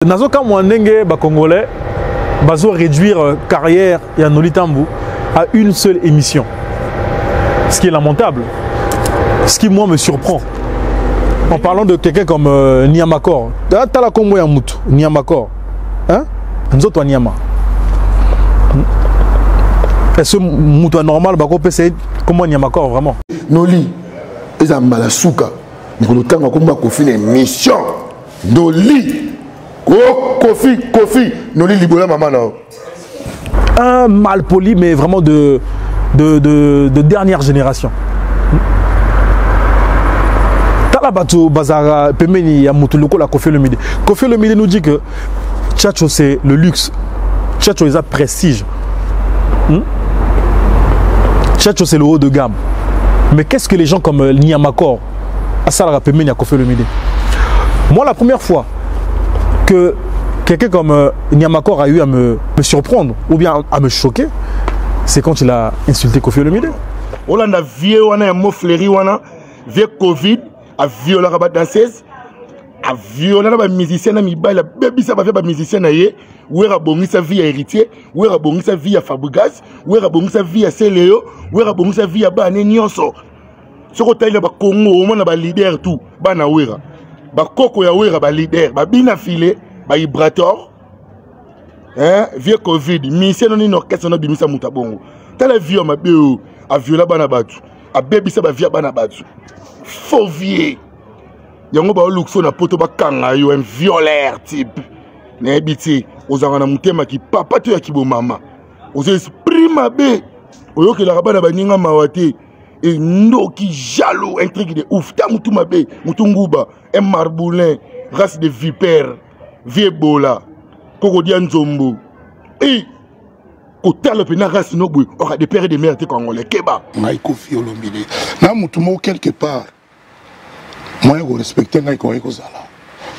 Nazoka Mwandenge, Congolais, bazo réduire carrière et Noli Tambou à une seule émission. Ce qui est lamentable. Ce qui, moi, me surprend. En parlant de quelqu'un comme Niamakor. Tala Kongo Yamutu, Niamakor. Hein? Nzoto Niama. Est-ce que Moutou normal, c'est comment Niamakor vraiment? Noli, ils ont mal à souka. Mais on a une mission. Noli. Oh, Kofi, Noli Libola maman. Un mal poli, mais vraiment de dernière génération. Talabato Bazara Pemeni Yamutuluko la Kofi Olomide. Kofi Olomide nous dit que Tchatcho c'est le luxe. Tchatcho c'est un prestige. Tchatcho c'est le haut de gamme. Mais qu'est-ce que les gens comme Niamakor, Asala Pemeni à Kofi Olomide? Moi, la première fois que quelqu'un comme Niamakor a eu à me surprendre ou bien à me choquer, c'est quand il a insulté Kofi Olomide. On a vieux, on a un mot fleuri, on a vieux Covid, a violé la danseuse, a violé la musicienne, a mis la baby ça va faire musicien ailleurs, où est rabongi sa vie à héritier, où est rabongi sa vie à Fabregas, où est rabongi sa vie à Céléo, où est rabongi sa vie à Bané Nyonso. Ce qu'on taille le Congo, au moins on a leader tout, Bana Ouera. Koko ya wera ba leader ba bina filé ba vibrator vieux Covid mission non ni orchestre no bimisa mutabongo tala vieux ma beo a viola bana batu a bebisa ba via bana batu faux vieux yango ba luxo na poto ba kanga yo un violeur type na ebiti ozanga na mutema ki papa to ya kibo mama ozo esprit mabe oyokela bana ba ninga mawate. Et non qui jaloux, un truc de ouf. T'as moutou mabé, moutou ngouba, un marboulin, race de vipère, vieux bola, cocodian zombo. Et, au tel pena race nobu, aura des pères et des mères de Congolais, Keba. Maïko Fiolomide. Là, moutou mou quelque part. Moi, je respecte un gars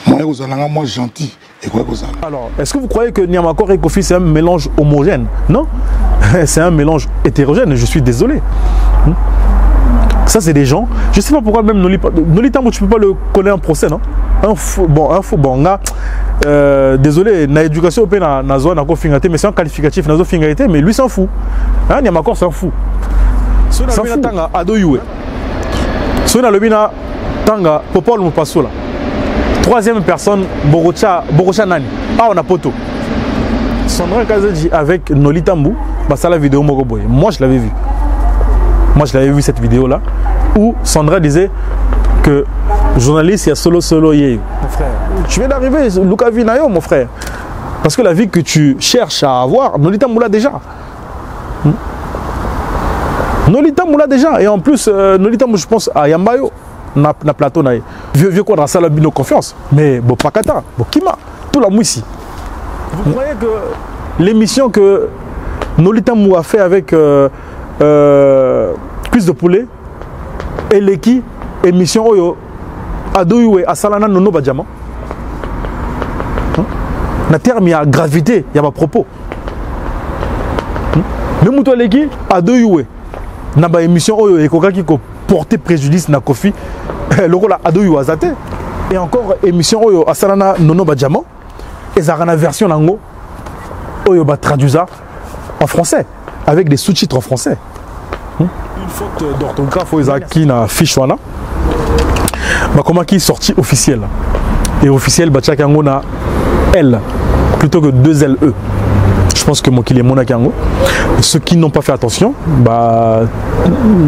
moi, je suis moi gentil. Alors, est-ce que vous croyez que Niamakor et Kofi, c'est un mélange homogène? Non, c'est un mélange hétérogène, je suis désolé. Ça, c'est des gens. Je ne sais pas pourquoi même Noli Tambou, tu ne peux pas le connaître en procès, non? Un faux, désolé, na éducation na zone mais c'est un qualificatif na zone mais lui s'en fout. Hein, Niamakor s'en fout. S'en fout. Sona Lobina Tanga Popol Mupasola. Troisième personne, Borocha Nani. Ah, on a poto. Sandra Kazadji avec Noli Tambou, c'est la vidéo Mogoboy. Moi, je l'avais vu. Moi, je l'avais vu cette vidéo-là, où Sandra disait que journaliste, il y a solo yé. Mon frère, tu viens d'arriver, Luka Vinayo, mon frère. Parce que la vie que tu cherches à avoir, Noli Tambou l'a déjà. Noli Tambou l'a déjà. Et en plus, Noli Tambou, je pense à Yambayo. Na plateau na vieux quoi dans ça la bino confiance mais bon pakata bon kima tout la mouissi. Vous croyez que l'émission que Noli Tambou a fait avec cuisse de poulet et l'équipe émission oyo adoyoué à salana nono badjama na terme il y a gravité il y a pas propos même muto l'équipe adoyoué na ba émission oyo ekokaki ko porter préjudice na Kofi lokola adoyu azate et encore émission oyo asalana nono badjama et ça na version nango oyo ba traduisa en français avec des sous-titres en français. Une faute d'orthographe aux qui na fiche wana ba comment qui sorti officiel et officiel ba tchakango na L plutôt que 2 LE. Je pense que moi qui les monakango, ceux qui n'ont pas fait attention, bah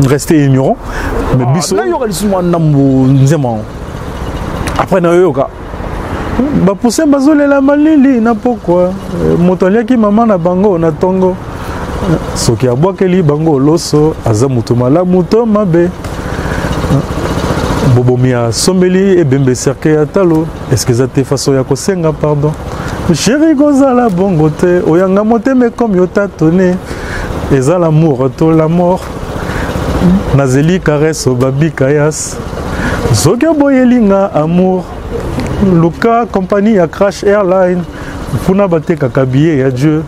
restez ignorants. Mais biso là il y aura le nambo nzema. Après na yoka. Ba pousser bazole la malili na pourquoi motolia ki mama na bango na tongo. Soki abwakeli bango loso azamuto mala muto mabe. Bobomia sombeli et bembe cercle ya talo. Est-ce que ça te façon ya kosenga pardon? Chéri Gozala bongote, oyanga moteme comme yota tonné. Eza l'amour, to la mort. Nazeli caresse au babi kayas. Zoga boyelinga amour. Luka compagnie ya Crash Airline. Puna bate kakabiye ya Dieu.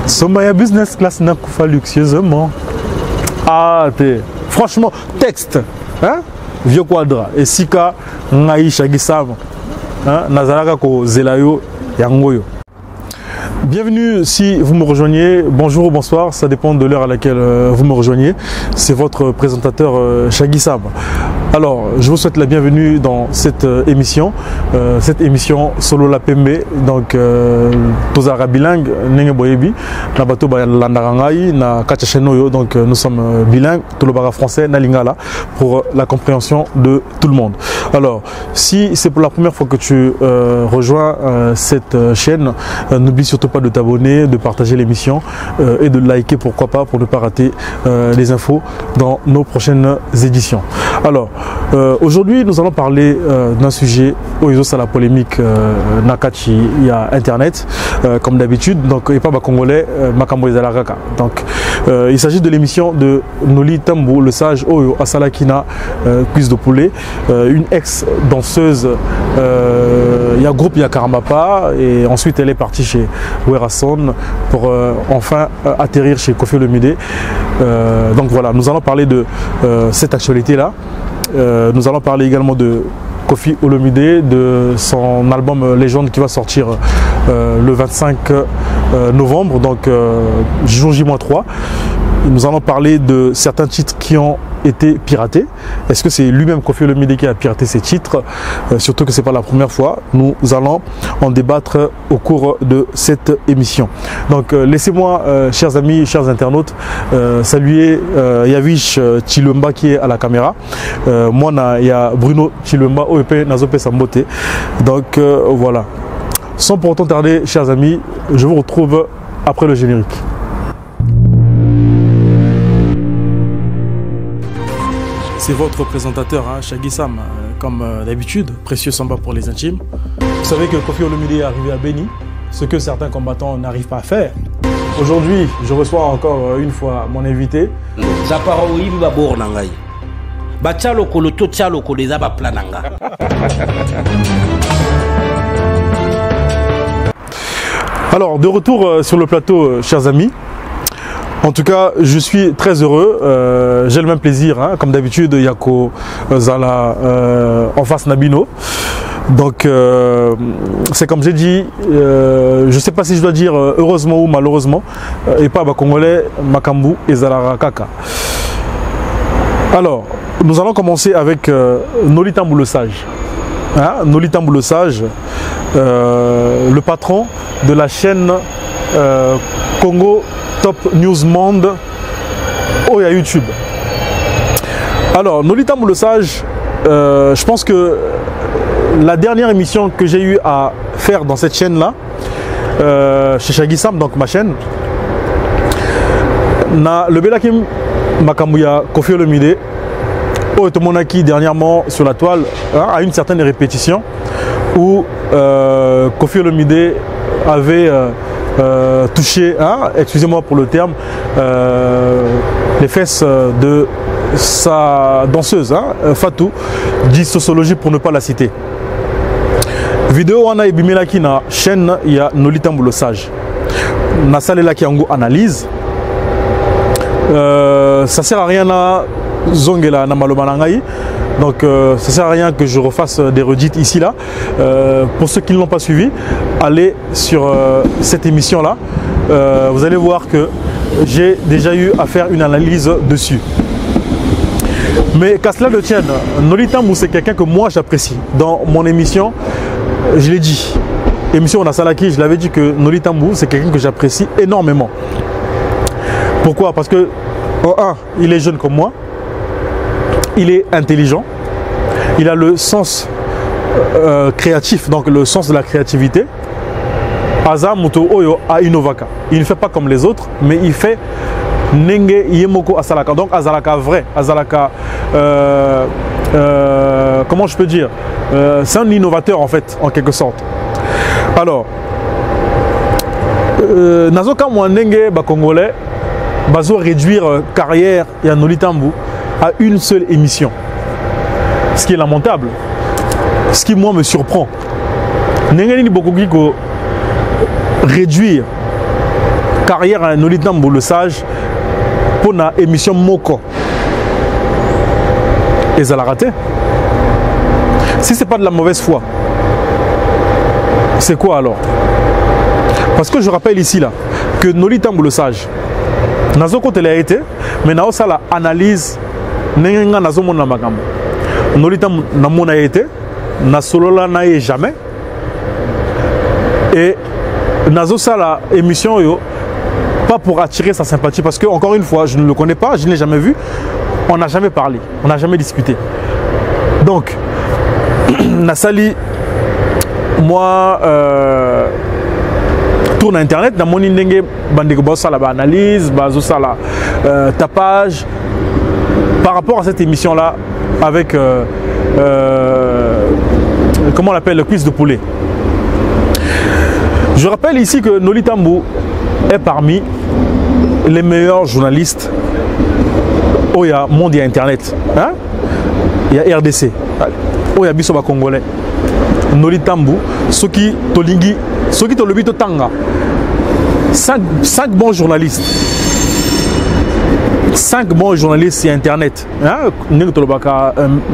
Soma ya business class na kufa luxueusement. Ah, franchement, texte. Hein? Vieux quadra. Et Sika, Ngaïcha Gisam. Nazalaka ko Zelayo. Yangoyo. Bienvenue si vous me rejoignez, bonjour ou bonsoir, ça dépend de l'heure à laquelle vous me rejoignez. C'est votre présentateur Shaggy Sam. Alors, je vous souhaite la bienvenue dans cette émission Solo La Pembe. Donc, Tozara bilingue, Nenge Boyebi, Nabato Landarangai, na Kachachenoyo. Donc, nous sommes bilingues, Tolobara français, na Lingala, pour la compréhension de tout le monde. Alors, si c'est pour la première fois que tu rejoins cette chaîne, n'oublie surtout pas de t'abonner, de partager l'émission et de liker, pourquoi pas, pour ne pas rater les infos dans nos prochaines éditions. Alors, aujourd'hui, nous allons parler d'un sujet où ils ont la polémique Nakachi, il y a Internet, comme d'habitude. Donc, et pas Congolais, Makambo Ezalaraka. Donc, il s'agit de l'émission de Noli Tambou, le sage Oyo Asalakina, cuisse de poulet, une ex-danseuse. Il y a groupe, il y a Karamapa, et ensuite elle est partie chez Werason pour enfin atterrir chez Koffi Olomide. Donc voilà, nous allons parler de cette actualité-là. Nous allons parler également de Koffi Olomide, de son album Légende qui va sortir le 25 novembre, donc jour J-3. Nous allons parler de certains titres qui ont été piratés. Est-ce que c'est lui-même Koffi Olomide qui a piraté ces titres? Surtout que ce n'est pas la première fois. Nous allons en débattre au cours de cette émission. Donc laissez-moi, chers amis, chers internautes, saluer Yavish Chilumba qui est à la caméra. Moi, il y a Bruno Chilumba, OEP Nazope Sambote. Donc voilà. Sans pour autant tarder, chers amis, je vous retrouve après le générique. C'est votre présentateur, hein, Shaggy Sam, comme d'habitude, précieux samba pour les intimes. Vous savez que Koffi Olomide est arrivé à Béni, ce que certains combattants n'arrivent pas à faire. Aujourd'hui, je reçois encore une fois mon invité. Alors, de retour sur le plateau, chers amis. En tout cas, je suis très heureux. J'ai le même plaisir, hein, comme d'habitude, Yako Zala en face Nabino. Donc, c'est comme j'ai dit, je ne sais pas si je dois dire heureusement ou malheureusement, et pas Congolais, Makambu et Zala Kaka. Alors, nous allons commencer avec Noli Tambou le Sage. Hein, Noli Tambou le Sage, le patron de la chaîne Congo Top News Monde au YouTube. Alors, Noli Tambou le Sage, je pense que la dernière émission que j'ai eu à faire dans cette chaîne-là, chez Shaggy Sam, donc ma chaîne, le Belakim Makambuya Koffi Olomide, Otomonaki dernièrement sur la toile, hein, à une certaine répétition, où Koffi Olomide avait touché, hein, excusez-moi pour le terme, les fesses de sa danseuse, hein, Fatou, dit sociologie pour ne pas la citer. Vidéo wana ebimelaki na chaîne ya Noli Tambou le Sage. Na salelaki yango analyse. Ça sert à rien à zongela na maloba na ngai. Donc ça sert à rien que je refasse des redites ici là. Pour ceux qui ne l'ont pas suivi, allez sur cette émission là. Vous allez voir que j'ai déjà eu à faire une analyse dessus. Mais qu'à cela ne tienne, Noli Tambou c'est quelqu'un que moi j'apprécie. Dans mon émission, je l'ai dit, émission on a Salaki, je l'avais dit que Noli Tambou c'est quelqu'un que j'apprécie énormément. Pourquoi? Parce que, il est jeune comme moi, il est intelligent, il a le sens créatif, donc le sens de la créativité. Aza Moto Oyo a Innovaka. Il ne fait pas comme les autres, mais il fait Nenge Yemoko Asalaka. Donc Azalaka vrai, Azalaka, comment je peux dire, c'est un innovateur en fait, en quelque sorte. Alors, Nazoka Mwanenge Congolais, bazo réduire carrière et Noli Tambou à une seule émission. Ce qui est lamentable. Ce qui moi me surprend. Nengeni Bokogiko réduire carrière à Noli Tambou le Sage pour une émission Moko. Et ça l'a raté. Si ce n'est pas de la mauvaise foi, c'est quoi alors? Parce que je rappelle ici là que Noli Tambou le sage, nazo kote la été, mais na osala analyse nenga nazo mona makambo. Noli Tambou na mona été, na solola na ye jamais. Et nazo sala émission yo pas pour attirer sa sympathie parce que encore une fois, je ne le connais pas, je ne l'ai jamais vu, on n'a jamais parlé, on n'a jamais discuté. Donc Nasali, moi, tourne internet, dans mon indenge, bandeko bossa la analyse, bazosa la tapage, par rapport à cette émission-là, avec comment on l'appelle, le quiz de poulet. Je rappelle ici que Noli Tambou est parmi les meilleurs journalistes où il y a monde et internet. Hein? Il y a RDC. Où il y a Bisoba Congolais. Noli Tambou, ceux qui te le bito tanga. 5 bons journalistes. 5 bons journalistes sur internet. Hein?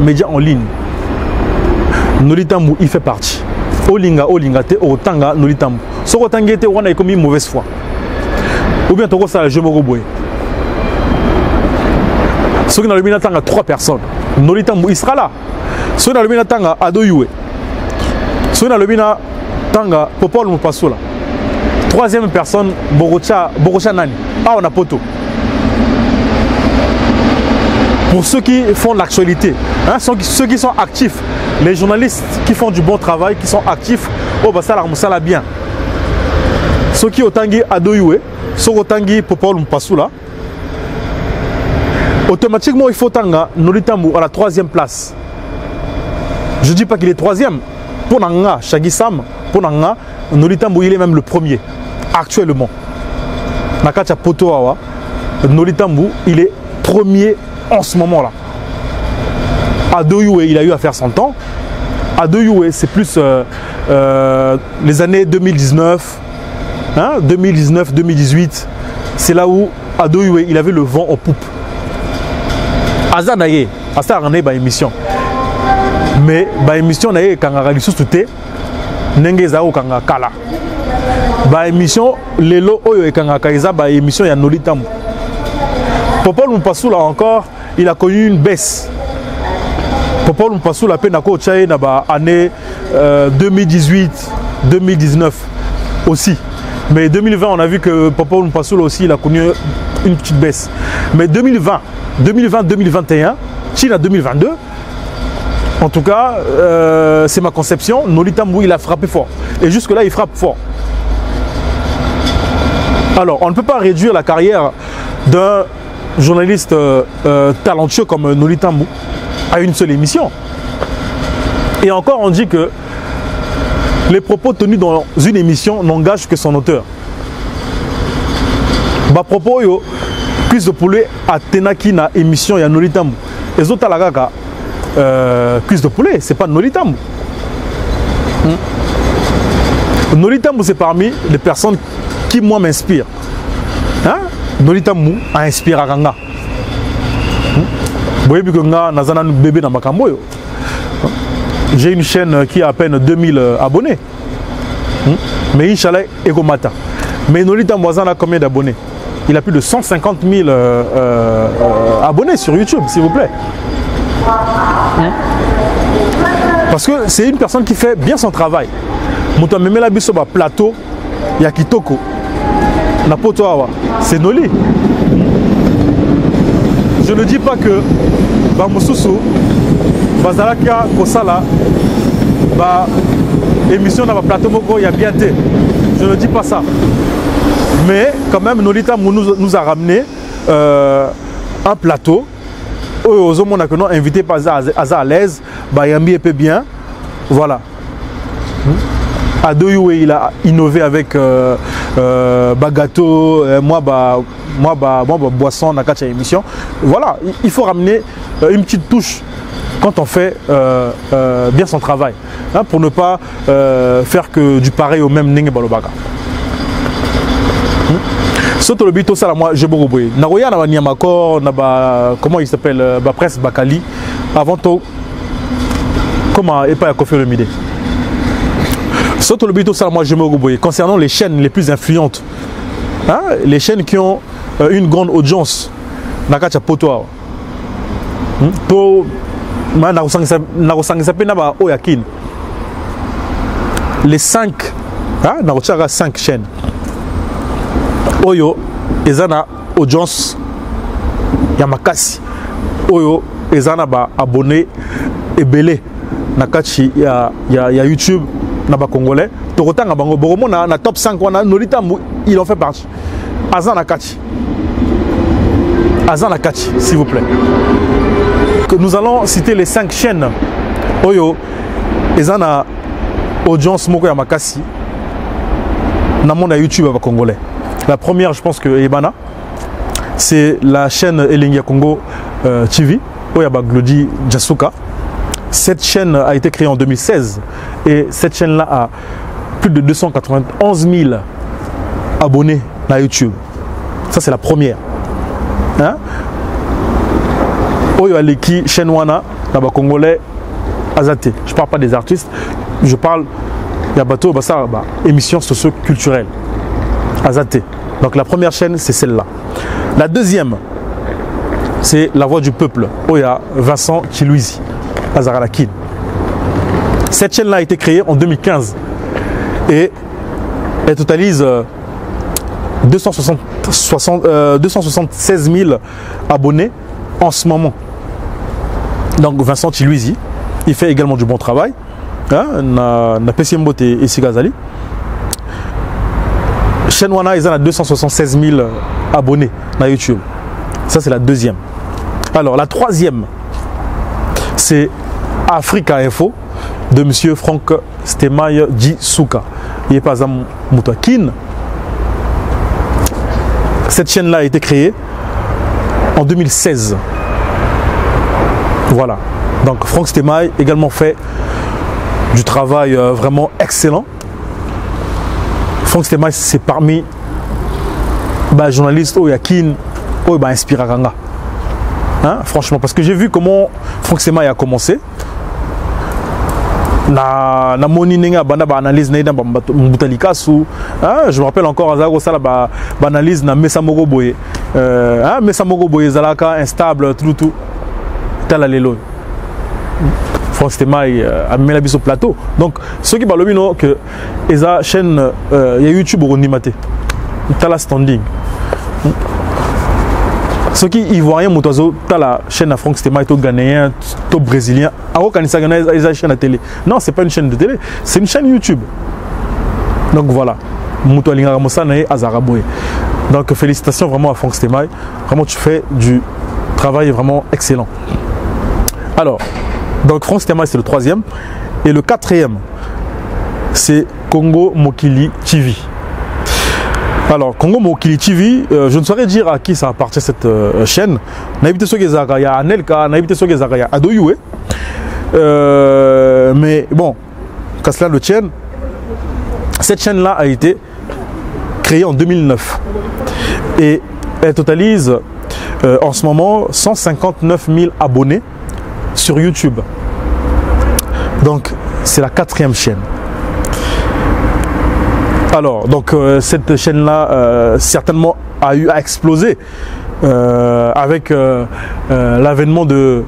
Médias en ligne. Noli Tambou, il fait partie. Olinga te otanga Noli Tambou. Ce que tu as on a commis mauvaise foi. Ou bien tu as je me rebouille. Ceux qui ont le tanga 3 personnes. Noli Tambou, il sera là. Ceux qui ont le tanga Adoyoué. Ceux qui ont le tanga Popol Mupasula. 3e personne, Borocha Nani. Ah, on a poto. Pour ceux qui font l'actualité, hein, ceux qui sont actifs, les journalistes qui font du bon travail, qui sont actifs, oh bah ça la bien. Ceux qui ont tangi Adoyoué, ceux qui ont tangi Popol Mupasula, automatiquement il faut tanga Noli Tambou à la 3e place. Je ne dis pas qu'il est 3e. Pour Nanga, Chagisam, pour Nanga, Noli Tambou il est même le 1er actuellement. Nakacha Potoawa, Noli Tambou il est 1er en ce moment-là. Adoyoué, il a eu à faire son temps. Adoyoué, c'est plus les années 2019, hein, 2019-2018. C'est là où Adoyoué, il avait le vent en poupe. Azanaye, Asa Rane, ba émission. Mais ba émission naye kanga lisusu te ndenge za okanga kala. Ba émission lelo oyo ekanga kaiza ba émission ya Noli Tambou. Popol Mupasula encore, il a connu une baisse. Popol Mupasula pe nako tchaye na ba année 2018-2019 aussi. Mais 2020 on a vu que Popol Mupasula aussi il a connu une petite baisse. Mais 2020-2021, Chine 2022, en tout cas, c'est ma conception, Noli Tambou il a frappé fort. Et jusque-là, il frappe fort. Alors, on ne peut pas réduire la carrière d'un journaliste talentueux comme Noli Tambou à une seule émission. Et encore, on dit que les propos tenus dans une émission n'engagent que son auteur. Bah, propos, yo, plus de poulet à Tenaki na émission ya Noli Tambou. Et autres la gaga, cuisse de poulet, c'est pas Noli Tambou. Noli Tambou, c'est parmi les personnes qui, moi, m'inspirent. Hein? Noli Tambou a inspiré à Ganga. Vous voyez que Ganga n'a pas bébé dans ma camboyo. J'ai une chaîne qui a à peine 2000 abonnés. Mais Inch'Allah, Egomata. Mais Noli Tambou a combien d'abonnés? Il a plus de 150 000 abonnés sur YouTube, s'il vous plaît. Parce que c'est une personne qui fait bien son travail. Mouta Memela Bisoba plateau, Yakitoko, Napotoawa, c'est Noli. Je ne dis pas que Bamoussousou, Bazalaka, Kosala, émission dans le plateau Moko, il y a bien été. Je ne dis pas ça. Mais quand même, Noli Tambou nous a ramené un plateau. Aux hommes, on a invité par à l'aise, Bayambi est bien. Voilà. Adoyoué, il a innové avec gâteau, moi, boisson, dans la émission. Voilà, il faut ramener une petite touche quand on fait bien son travail. Hein, pour ne pas faire que du pareil au même Nenge Balobaga. Surtout le bito ça moi je beaucoup boy. Nagoya na Niamakor na ba comment il s'appelle ba presse Bakali avant tout comment et pas à Kofi Olomide. Surtout le but, ça, moi, je me rebrouille. Concernant les chaînes les plus influentes, hein, les chaînes qui ont une grande audience, Nakacha Poto. Pour les 5, hein, 5 chaînes. Oyo, ils ont une audience Yamakasi. Oyo, ils ont abonné et belé. Nakachi, il y a YouTube. Naba Congolais, Torotanga Bango Boromo na top 5 wana Nolita il en fait partie. Azan Nakachi. Azan Nakachi, s'il vous plaît. Que nous allons citer les 5 chaînes. Oyo, ezana audience moko ya makasi. Na mon YouTube à Congolais. La première, je pense que Ebana, c'est la chaîne Elengia Congo TV, Oya Baglodi Jasuka. Cette chaîne a été créée en 2016 et cette chaîne-là a plus de 291 000 abonnés à YouTube. Ça, c'est la première. Hein? Oyo Aleki, chaîne Wana, là-bas congolais, Azate. Je ne parle pas des artistes, je parle de émission socio-culturelle. Azate. Donc la première chaîne, c'est celle-là. La deuxième, c'est La Voix du Peuple. Oya Vincent Chilouizi. Azaralakin. Cette chaîne-là a été créée en 2015 et elle totalise 276 000 abonnés en ce moment. Donc Vincent Chilouizi, il fait également du bon travail. Na Pessimbote et Sigazali. Chaîne Wana, ils ont 276 000 abonnés sur YouTube. Ça, c'est la deuxième. Alors, la troisième, c'est Africa Info de M. Franck Stemaille Djisuka. Il n'est pas un Moutakin. Cette chaîne-là a été créée en 2016. Voilà. Donc Franck Stemaille également fait du travail vraiment excellent. Franck Stemaille, c'est parmi les journalistes qui ont inspiré Kanga. Hein, franchement, parce que j'ai vu comment Franck Stemaille a commencé. Na moni nenga bana ba analyse na ida mbutalika su je me rappelle encore azako sala ba analyse na Mesa Moko Boye Mesa Moko Boye zalaka instable tout tala lelo Franck Stemaille a mis la bise au plateau. Donc ceux qui parlent bien que esa chaîne il y a YouTube au Nimate tala standing. Ceux qui ivoiriens moutazo t'as la chaîne à Franck Stemaille, tout ghanéen, tout brésilien. Alors quand ils ont une chaîne à télé. Non, c'est pas une chaîne de télé, c'est une chaîne YouTube. Donc voilà, Moutoualinga Moussanae Azaraboye. Donc félicitations vraiment à Franck Stemaille. Vraiment tu fais du travail vraiment excellent. Alors, donc Franck Stemaille c'est le troisième et le quatrième c'est Congo Mokili TV. Alors, Congo Mokili TV, je ne saurais dire à qui ça appartient cette chaîne. Naïbité Sogezaka, il y a Anelka, Naïbité Sogezaka, il y a Adoyoué. Mais bon, qu'à cela le tienne, cette chaîne-là a été créée en 2009. Et elle totalise en ce moment 159 000 abonnés sur YouTube. Donc, c'est la quatrième chaîne. Alors, donc cette chaîne-là certainement a explosé avec l'avènement de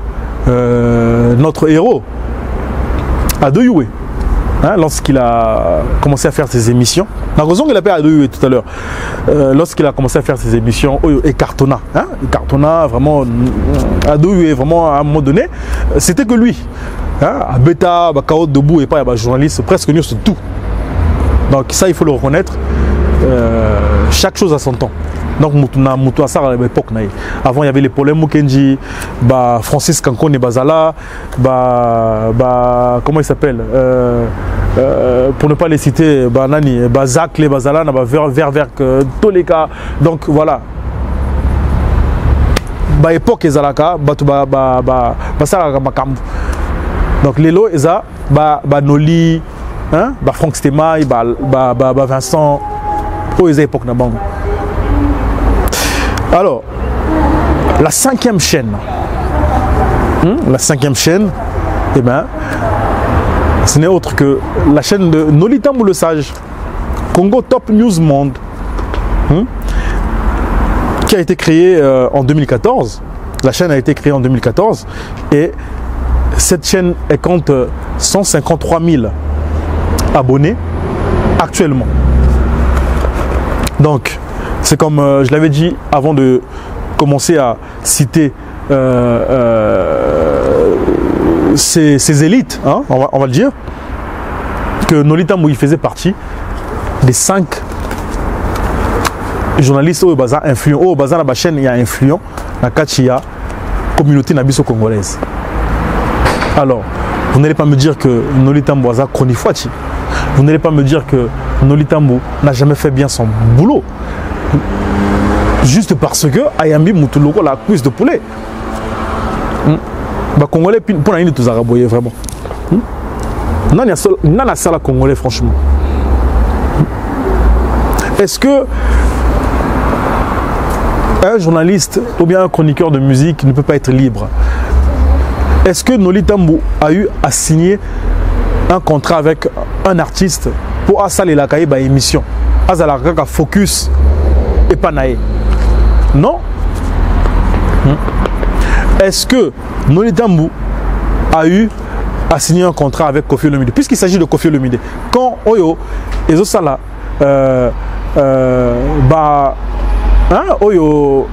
notre héros, Adoyoué, hein, lorsqu'il a commencé à faire ses émissions. La raison qu'il appelle Adoyoué tout à l'heure, lorsqu'il a commencé à faire ses émissions, et cartonna, hein, cartonna vraiment, Adoyoué vraiment à un moment donné, c'était que lui, hein, à Beta, Kao debout et pas à journaliste, presque nous sur tout. Donc ça, il faut le reconnaître. Chaque chose a son temps. Donc, à l'époque, avant, il y avait les problèmes Mukenji, Francis Kankone Bazala, comment il s'appelle pour ne pas les citer, Nani, Zak, les Bazala, vers tous les cas. Donc voilà. Époque, Ezalaka, donc les lots, Eza, Noli. Hein? Franck Stemaille, Vincent, pour les époques. Alors, la cinquième chaîne, eh ben, Ce n'est autre que la chaîne de Nolitambo le Sage, Congo Top News Monde, qui a été créée en 2014. La chaîne a été créée en 2014 et cette chaîne elle compte 153 000 abonnés actuellement. Donc, c'est comme je l'avais dit avant de commencer à citer ces élites, hein, on va le dire, que Nolitambo il faisait partie des 5 journalistes au Baza influents, au Baza la chaîne il y a influent, la Kachia communauté nabiso congolaise. Alors, vous n'allez pas me dire que Nolitambo a chronifuachi. Vous n'allez pas me dire que Nolitambo n'a jamais fait bien son boulot. Juste parce que Ayambi Moutuloko la cuisse de poulet. Bah Congolais pour la ligne tous araboyés vraiment. Non a ça la Congolais franchement. Est-ce que un journaliste ou bien un chroniqueur de musique ne peut pas être libre? Est-ce que Nolitambo a eu à signer un contrat avec un artiste pour assaler la caïba émission? Azalaka focus et pas naïe. Non. Est-ce que Nolitambo a eu à signer un contrat avec Koffi Olomide? Puisqu'il s'agit de Koffi Olomide, quand Oyo et Zosala Oyo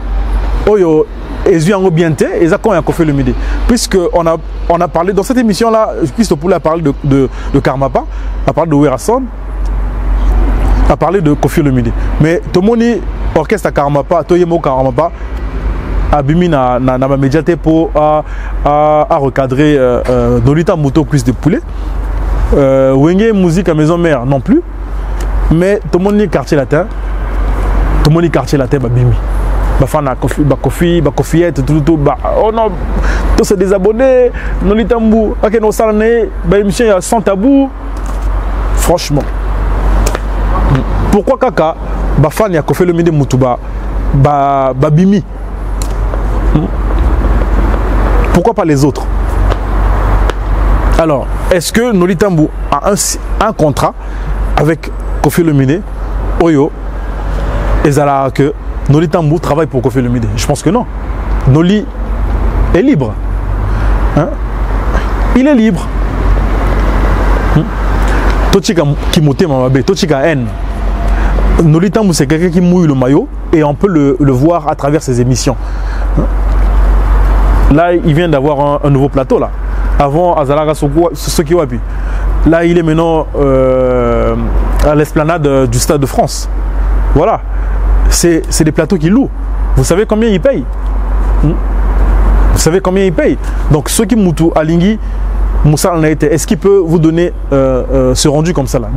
Ezuango Biente et Zakon a Koffi Olomide, puisque on a parlé dans cette émission là, Christo Poula a parlé de Karmapa, a parlé de Werason, a parlé de Koffi Olomide. Mais Tomoni orchestre à Karmapa, Toyemo Karmapa, Abimi na médiaté pour à recadrer Nolitambo cuisse de poulet. Wenge musique à maison mère non plus. Mais Tomoni quartier latin, Tomoni quartier latin Babimi. Bafana Kofi, tout, oh non, tous ces désabonnés, Nolitambo, ok, nos salonés, émission sans tabou. Franchement. Pourquoi Kaka Bafana a Koffi Olomide Mutuba Babimi? Pourquoi pas les autres? Alors, est-ce que Nolitambo a un contrat avec Koffi Olomide, Oyo, et Zala que Nolitambo travaille pour Koffi Olomide? Je pense que non. Noli est libre. Hein? Il est libre. Tochika Kimote Mamabe, Tochika N. Nolitambo, c'est quelqu'un qui mouille le maillot et on peut le voir à travers ses émissions. Là, il vient d'avoir un nouveau plateau là. Avant, Azalaga Sokiwapi. Là, il est maintenant à l'esplanade du Stade de France. Voilà. C'est des plateaux qu'il loue. Vous savez combien il paye? Vous savez combien il paye? Donc, ceux qui moutou Alingui, Moussa est-ce qu'il peut vous donner ce rendu comme ça là?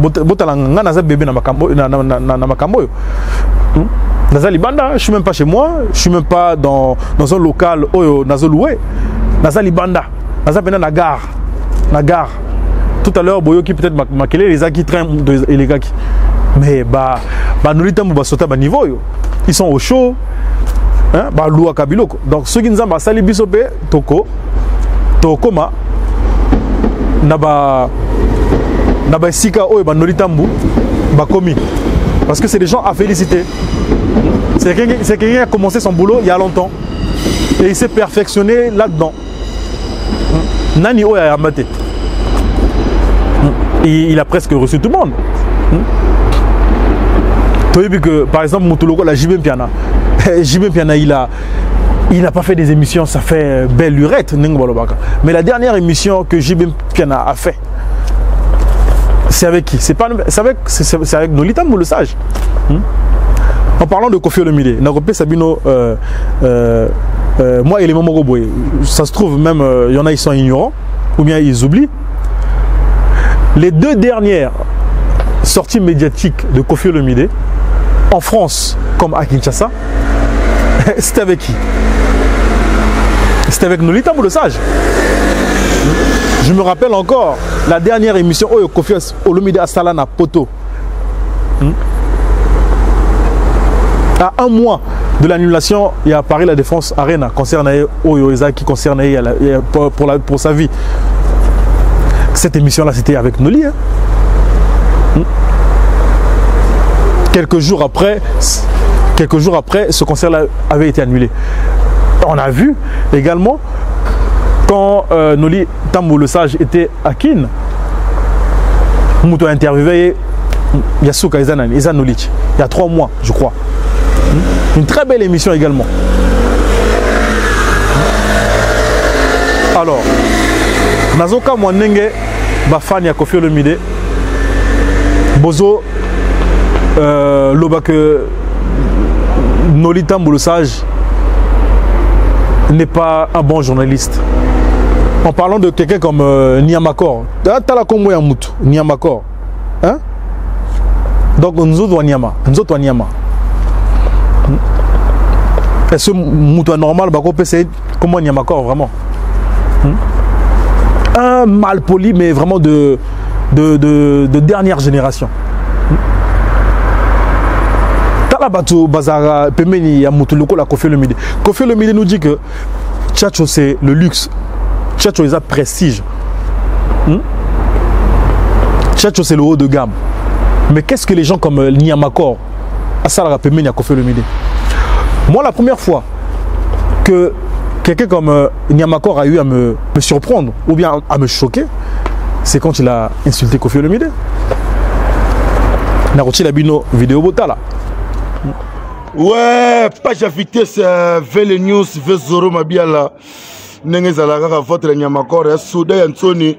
Nazali Banda, je ne suis même pas chez moi, je ne suis même pas dans un local Nazoloué. Nazali Banda, Nazali Banda na gare. Tout à l'heure, Boyoki peut-être maquillé les qui traînent et les gars qui. Mais Nolitambo sauter à niveau. Ils sont au chaud. Hein, Loua Kabiloko. Donc ceux qui nous ont sali bisope Tokoma Naba Sika Oyo Nolitambo Bakomi. Parce que c'est des gens à féliciter. C'est quelqu'un qui a commencé son boulot il y a longtemps. Et il s'est perfectionné là-dedans. Nani Oya Yamate. Il a presque reçu tout le monde. Tu as vu que, par exemple, Moutuloko, la JB Piana. JB Piana, il n'a pas fait des émissions, ça fait belle lurette. Mais la dernière émission que JB Piana a fait, c'est avec qui? C'est avec Nolitambo le Sage. En parlant de Koffi Olomide, Nakopé Sabino, moi et les Momoroboy, ça se trouve même, il y en a, ils sont ignorants, ou bien ils oublient. Les 2 dernières sorties médiatiques de Koffi Olomide, en France comme à Kinshasa, c'était avec qui? C'était avec Nolitambo le Sage. Je me rappelle encore la dernière émission où Koffi Olomide a Salana Poto. À un mois de l'annulation, il y a Paris La Défense Arena concernant Oyo Eza qui concernait pour sa vie. Cette émission-là, c'était avec Noli. Hein. Quelques jours après, ce concert-là avait été annulé. On a vu également quand Noli Tambo le Sage était à Kin, Mouto a interviewé Yasuka Izan Nolic il y a 3 mois, je crois. Une très belle émission également. Alors, Nazoka Mwanenge, Bafani a Kofi Olomide, Bozo, Lobak Noli Tambo le Sage n'est pas un bon journaliste. En parlant de quelqu'un comme Niamakor, Tala Kombo Yamutu, Niamakor. Hein? Donc nous autres Wanyama. Est-ce que Moutou normal, c'est comment Niamakor vraiment? Un mal poli, mais vraiment de dernière génération. Talabatou Bazara Pemeni Yamutu Loko la Kofi Olomide. Kofi Olomide nous dit que Tchatcho c'est le luxe. Tchatcho c'est le prestige. Tchatcho c'est le haut de gamme. Mais qu'est-ce que les gens comme Niamakor, Asala Pemeni Kofi Olomide? Moi, la première fois que quelqu'un comme Niamakor a eu à me surprendre ou bien à me choquer, c'est quand il a insulté Kofi Olomide. Naroti Labino vidéo botala. Ouais, page à vitesse, Vele News, Vezoro Mabiala, Nengezalaga, votre Niamakor, Souda Antoni,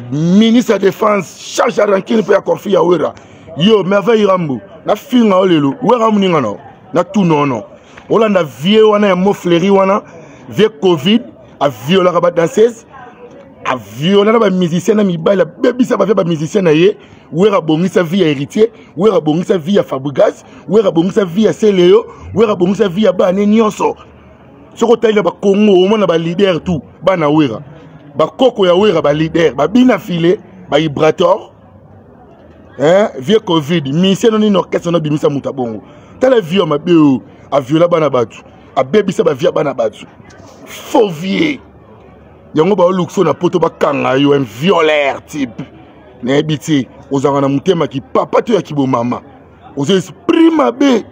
ministre de la Défense, charge à rankin pour confier à Wera. Yo, merveille Rambo, la fille à Olelo, Wera Muningano, na tout non. On a vieux, on a un mot fleuri, on a vieux Covid, a violé la danseuse, a violé la musicienne, la baby, ça va faire musicienne ailleurs. Où est rabongi sa vie à héritier, où est rabongi sa vie à Fabregas, où est rabongi sa vie à Céléo, où est rabongi sa vie à Bané Nyonso. Ce qu'on a ba Congo, au moins ba leader tout, ba na wera, ba Koko ya wera ba leader, ba bina filé, ba Ibrator, hein, vieux Covid, mission non orchestre non bimisa mutabongo. T'as la vie ma béo, a viola bana batu, a baby sa ba via bana batu, faux vieux. Yango ba luxo na poto ba kanga yo un violeur type. N'habiti aux anamutema qui papa tu qui bo mama aux esprits mabe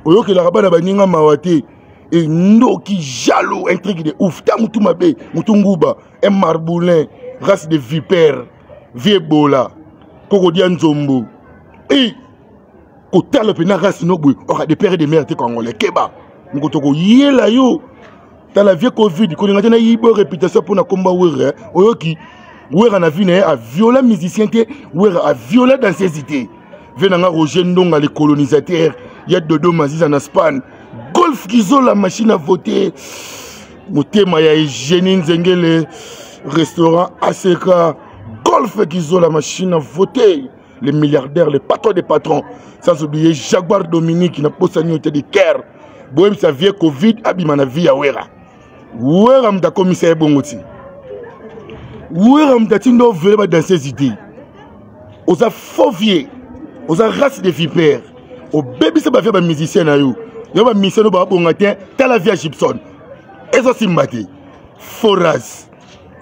oyo que la rabana baninga mawate et ndo qui jaloux un truc de ouf ta mutu mabe mutunguba un marboulin race de vipère vieux bola kokodia nzombo et kota le pena race no boy aura des pères et des mères congolais keba ngotoko yela yo ta la vieux Covid ko ngata na yibo réputation pour na komba were oyo qui Ouera na vine a violé musicien te ouera a violé dans ses idées. Venanga Roger Ndonga les colonisateurs, il y a Dodo Maziz en Espagne. Golf Gizo la machine à voter. Motema ya Eugénie Nzengele restaurant ACK. Golf Gizo la machine à voter. Les milliardaires, les patrons des patrons. Sans oublier Jaguar Dominique qui n'a pas sa nuit de Caire. Bohem sa vie Covid abimana vie à Ouera. Ouera mta commissaire Bongoti. Où est Ramdatindo veut dans ses idées? Aux a faux vieux, aux a race de vipères, aux bébés ça va faire des musiciens na yo. Yo ba musicien no ba bongatin, ta la vie Gibson. Ezo simbati. Foras.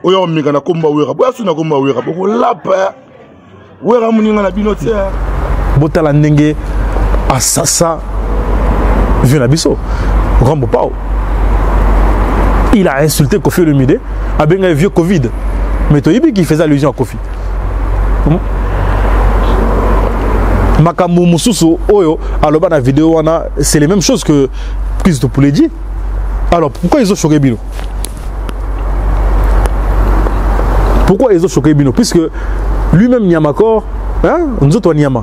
Oyo mingana komba wera, bo asuna komba wera, bo lapa. Wera muninga na binotia. Botala ndenge assassin vieux na biso. Rambo Pao. Il a insulté Kofi Olomide avec un vieux Covid. Mais Toyibi qui faisait allusion à Kofi. Makamou Moussousou Oyo, alors dans la vidéo, c'est les mêmes choses que Christo Poulet dit. Alors pourquoi ils ont choqué Bino? Pourquoi ils ont choqué Bino? Puisque lui-même Niamakor, hein, nous autres Niama.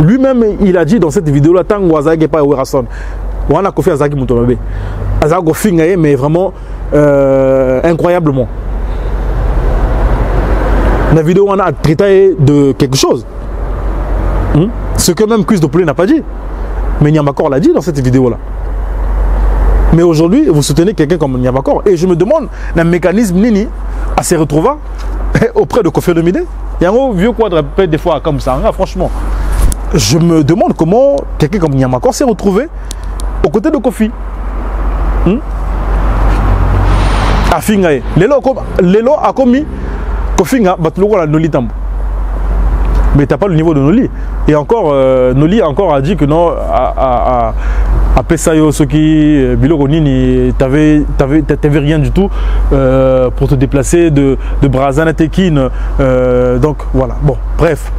Lui-même il a dit dans cette vidéo-là, tant que Wazaki pas Werason, on a Kofi Azaki Moutomabe. Azaki Kofi mais vraiment incroyablement. La vidéo on a traité de quelque chose. Ce que même Chris Doppler n'a pas dit. Mais Niamakor l'a dit dans cette vidéo-là. Mais aujourd'hui, vous soutenez quelqu'un comme Niamakor. Et je me demande, un mécanisme Nini à se retrouver auprès de Kofi Olomide. Il y a un vieux quadrupède des fois comme ça. Franchement, je me demande comment quelqu'un comme Niamakor s'est retrouvé aux côtés de Kofi. A Fingaye. Lelo a commis Kofinga, Batuloko la Noli Tambo. Mais tu n'as pas le niveau de Noli. Et encore, Noli encore a dit que non, à Pesayo, ceux qui, Bilogonini, tu n'avais rien du tout pour te déplacer de Brazan à Tekin. Donc voilà, bon, bref.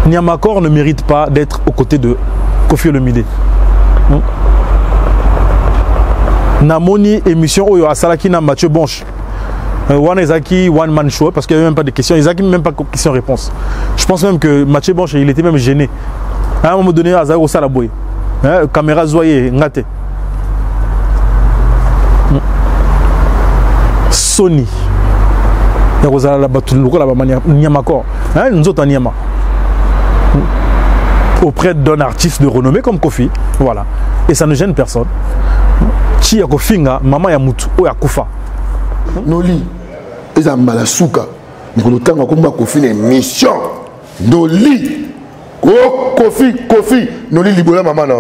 Niamakor ne mérite pas d'être aux côtés de Kofi Olomide. Namoni émission Oyo Asalaki na Mathieu Bonche. One Ezaki, one man show, parce qu'il n'y avait même pas de questions. Ezaki, même pas de questions-réponses. Je pense même que Mathieu Bonche, il était même gêné. À un moment donné, Azago Salaboy. Caméra Zoye, Ngate. Sony. Auprès d'un artiste de renommée comme Kofi. Voilà. Et ça ne gêne personne. Chi ya Kofinga, maman ya mutu, o ya kufa. Noli, eza mbala suka. Nous tanga komba Kofi na mission. Noli. Kofi, Noli libola maman na.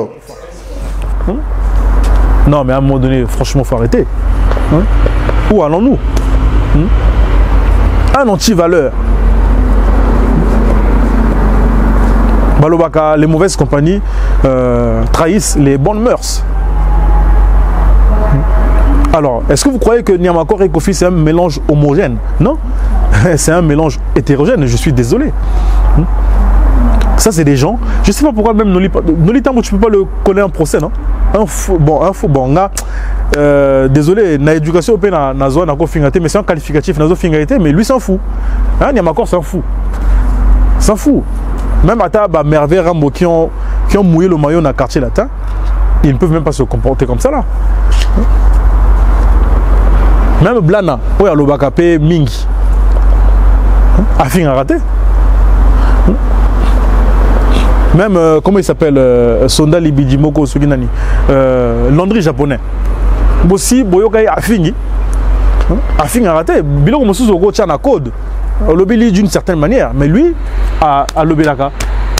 Non, mais à un moment donné, franchement, faut arrêter. Où allons-nous? Un anti-valeur. Balobaka, les mauvaises compagnies trahissent les bonnes mœurs. Alors, est-ce que vous croyez que Niamakor et Kofi c'est un mélange homogène? Non, c'est un mélange hétérogène, je suis désolé. Ça c'est des gens, je ne sais pas pourquoi même Noli Tambo tu ne peux pas le coller en procès, non? Un faux, désolé, na éducation na zone na Kofingate, mais c'est un qualificatif na Fingate, mais lui s'en fout. Niamakor s'en fout. S'en fout. Même à Taba, Merveille Rambo qui ont mouillé le maillot dans le quartier latin, ils ne peuvent même pas se comporter comme ça là. Même Blana, où il y a le Bakapé Mingi, a fini à rater. Même, comment il s'appelle, Sonda Libidimoko Suginani, Landry japonais. Bossi, Boyokai a fini à rater. Biloko Mosuzo Gochana code, lobby d'une certaine manière, mais lui, à Lobelaka,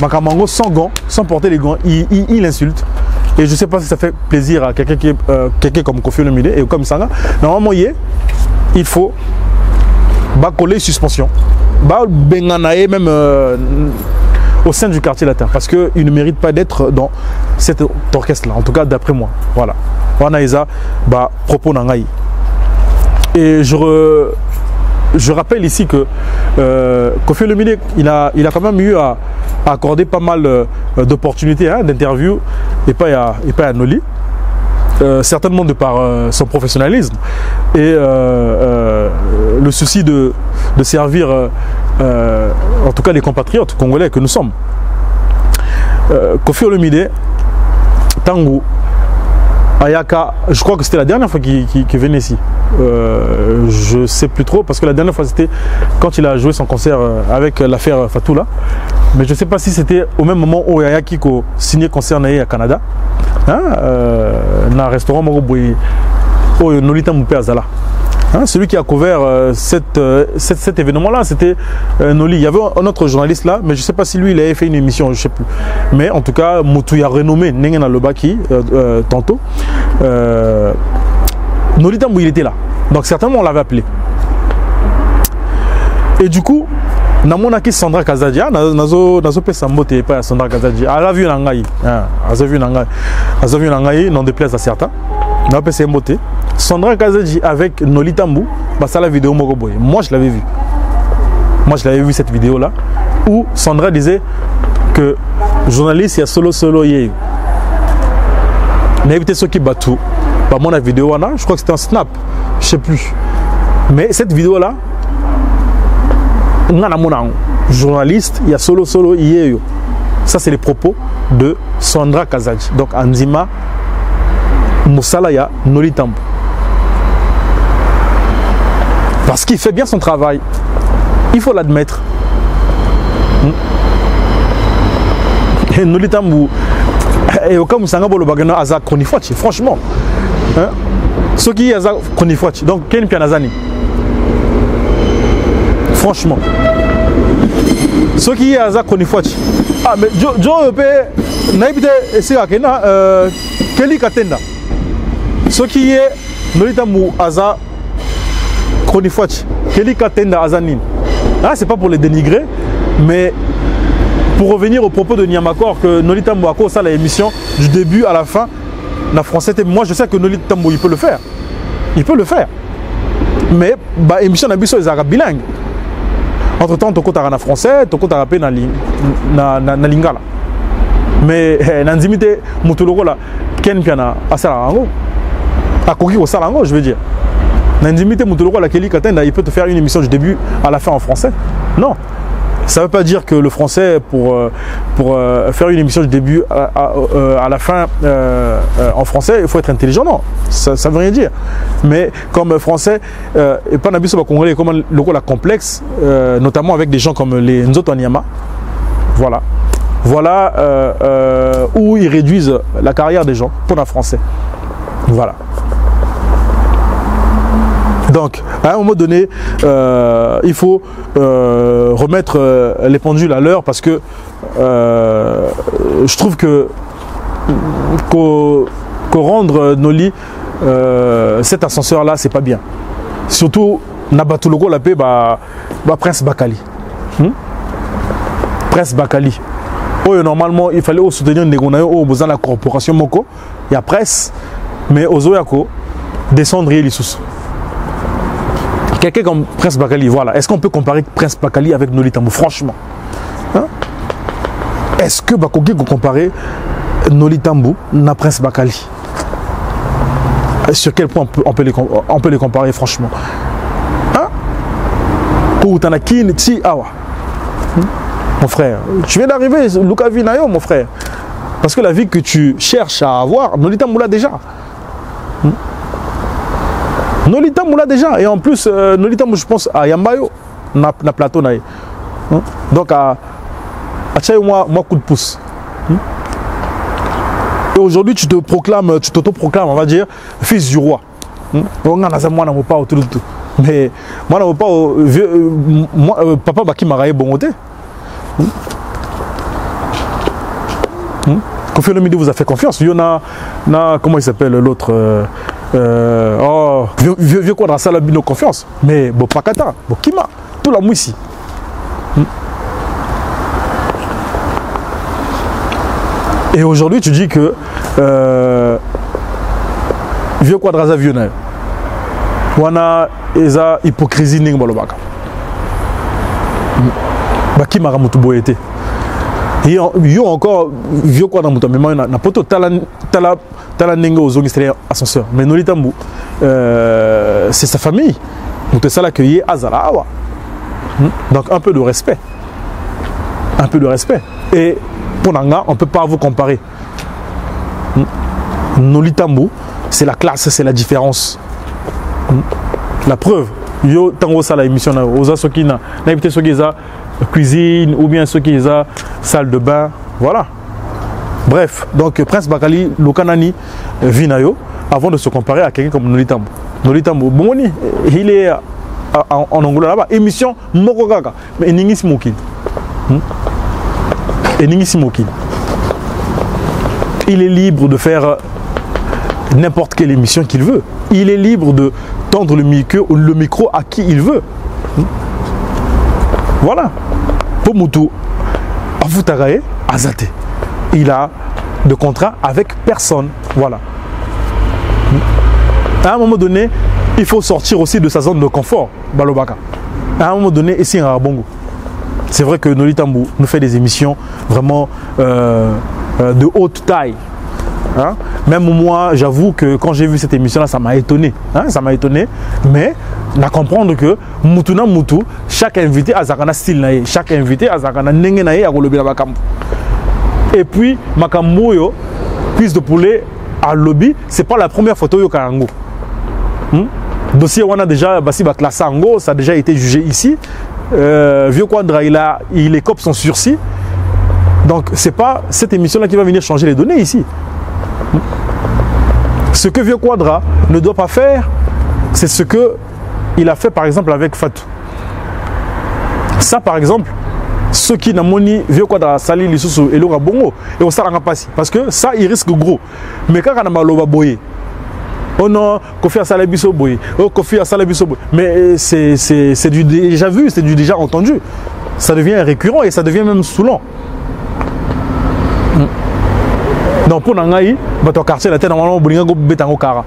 Makamango sans gants, sans porter les gants, il insulte. Et je ne sais pas si ça fait plaisir à quelqu'un comme Kofi Olomide et comme Sanga. Normalement, il faut coller suspension. Benganae même au sein du quartier latin. Parce qu'il ne mérite pas d'être dans cet orchestre-là. En tout cas, d'après moi. Voilà. Wanaïza, propos nangaï. Et je rappelle ici que Kofi Olomide, il a quand même eu à accorder pas mal d'opportunités d'interview et pas à Noli, certainement de par son professionnalisme et le souci de servir en tout cas les compatriotes congolais que nous sommes. Kofi Olomide, Tango, Ayaka, je crois que c'était la dernière fois qu'il venait ici. Je ne sais plus trop parce que la dernière fois c'était quand il a joué son concert avec l'affaire Fatoula. Mais je ne sais pas si c'était au même moment où Ayaki a signé concert au Canada. Dans un restaurant Moroboui, où Noli Tambo Azala. Celui qui a couvert cet événement-là, c'était Noli. Il y avait un autre journaliste là, mais je ne sais pas si lui il avait fait une émission, je ne sais plus. Mais en tout cas, Moutou a renommé Nengena Lobaki tantôt. Noli Tambo il était là. Donc certainement on l'avait appelé. Et du coup, Namonaki Sandra Kazadia, nazo pesambote pas Sandra Kazadia. Elle a vu Nangaï. Elle a vu Nangaï, n'en déplaise à certains. On a pesambote. Sandra Kazadia avec Noli Tambo, ça la vidéo Mogoboy. Moi je l'avais vu. Moi je l'avais vu cette vidéo là où Sandra disait que journaliste il y a solo yé. N'a évité ce qui batou. Pas mon vidéo là, je crois que c'était un snap, je sais plus. Mais cette vidéo là, journaliste, il y a solo yé. Ça c'est les propos de Sandra Kazadia. Donc Anzima Moussalaya Noli Tambo. Parce qu'il fait bien son travail. Il faut l'admettre. Et Noli Tambo, et au cas où Sanga Bolo Bagana Aza Konifuachi, franchement. Ce qui est Aza Konifuachi, donc Ken Pianazani. Franchement. Ce qui est Aza Konifuachi. Ah, mais Joe Pe, Naïbite, c'est à Kena, Kelly Katenda. Ce qui est Noli Tambo Aza Konifuachi, Kelly Katenda Azanin. Ah, c'est pas pour les dénigrer, mais pour revenir au propos de Niamakor, que Noli Tambo a ça l'émission du début à la fin, la française, moi je sais que Noli Tambo il peut le faire. Il peut le faire. Mais bah émission Nabiso les arabes bilingues. Entre temps, toko tarana français, toko tarapé na lingala. Mais nanzimite mutuloko la ken piana asala ango. Akoki au salango, je veux dire. Nanzimite mutuloko la Kelly Katenda, il peut te faire une émission du début à la fin en français. Non. Ça ne veut pas dire que le français, pour faire une émission du début à la fin en français, il faut être intelligent. Non, ça ne veut rien dire. Mais comme français, et pas n'abus sur congolais, comme le rôle complexe, notamment avec des gens comme les Nzoto Nyama. Voilà. Voilà où ils réduisent la carrière des gens pour un français. Voilà. Donc, à un moment donné, il faut remettre les pendules à l'heure parce que je trouve que rendre Noli cet ascenseur-là, c'est pas bien. Surtout, Nabatuloko la paix, Prince Bakali. Prince Bakali. Oh, normalement, il fallait soutenir la corporation Moko. Il y a presse, mais Ozoyako, descendre les sous. Quelqu'un comme Prince Bakali, voilà. Est-ce qu'on peut comparer Prince Bakali avec Noli Tambo? Franchement. Hein? Est-ce que Bakogi peut comparer Noli Tambo à Prince Bakali? Sur quel point on peut les comparer, franchement? Hein? Mon frère, tu viens d'arriver, Luka Vinayo, mon frère. Parce que la vie que tu cherches à avoir, Noli Tambo l'a déjà. Noli Tambo là déjà, et en plus Noli Tambo je pense à Yambayo na plateau naï. Donc à moi coup de pouce. Et aujourd'hui tu t'auto-proclames, on va dire, fils du roi. On a moi n'a pas autour de tout. Mais moi n'a pas papa Baki Maraye bongoté. Kofi Olomide vous a fait confiance. Il y en a comment il s'appelle l'autre vieux Quadra ça la nos confiance. Mais bon Pakata, bon Kima, tout la mouissi. Et aujourd'hui tu dis que vieux Quadra vieux na. Wana eza hypocrisie ning balobaka. Bakima ramutu boyete. Et yo encore vieux quoi dans mon temps mais moi na poto tala nenga aux organisateurs ascenseur mais Noli Tambo c'est sa famille donc ça l'accueillir à Zalawa. Donc un peu de respect, et pour Nanga on peut pas vous comparer. Noli Tambo c'est la classe, c'est la différence. La preuve yo tango ça la émission na oza soki na invité soki za cuisine ou bien ceux qui ont salle de bain, voilà. Bref, donc Prince Bakali, Lukanani, Vinayo, avant de se comparer à quelqu'un comme Noli Tambo. Noli Tambo, bon, il est en Angola là-bas, émission Mokogaga, mais Eningi Smokin. Il est libre de faire n'importe quelle émission qu'il veut. Il est libre de tendre le micro à qui il veut. Voilà. Pour Moutou, Afutagaye, Azate. Il a de contrat avec personne. Voilà. À un moment donné, il faut sortir aussi de sa zone de confort, Balobaka. À un moment donné, ici à Bongo. C'est vrai que Noli Tambo nous fait des émissions vraiment de haute taille. Hein? Même moi, j'avoue que quand j'ai vu cette émission-là, ça m'a étonné. Hein? Ça m'a étonné. Mais à comprendre que Moutuna Moutou, chaque invité a Zakana style naïe, chaque invité a Zakana nenge naïe à Golobi la Bakambo. Et puis, Makamboyo, cuisse de poulet à lobby, c'est pas la première photo yo Karango. Dossier on a déjà Bassi Baklassango, ça a déjà été jugé ici. Vieux Quadra, il écope son sursis. Donc, c'est pas cette émission-là qui va venir changer les données ici. Ce que Vieux Quadra ne doit pas faire, c'est ce qu'il a fait par exemple avec Fatou. Ça par exemple, ceux qui n'ont pas Vieux Quadra, Sali, Lissoussou et Laura Bongo, et on s'en rend pas. Parce que ça, il risque gros. Mais quand on a maloba boye, Oh non, Kofi a salé biso boy. Oh, Kofi a salé biso boy. Mais c'est du déjà vu, c'est du déjà entendu. Ça devient récurrent et ça devient même saoulant. Donc pour Nangaï, ton quartier, la tête normalement, Bolinga Betango Kara.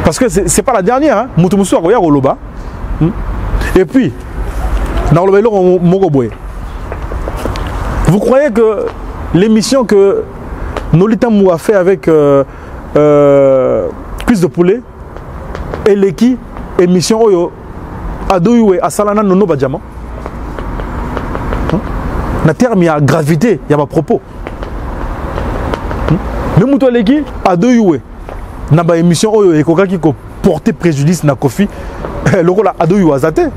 Parce que c'est pas la dernière. Hein. Moutoumousou a Roloba. Et puis, dans le Mogoboy. Vous croyez que l'émission que Nolitambu a fait avec cuisse de poulet et l'équipe émission Oyo Adoyoué à Salana Nono Badjama? Na terme, il y a gravité, il y a ma propos. Mais Moutou l'équipe Adoyoué na ba émission Oyo et Koka qui porté préjudice na Kofi le rôle Adoyoué Azate.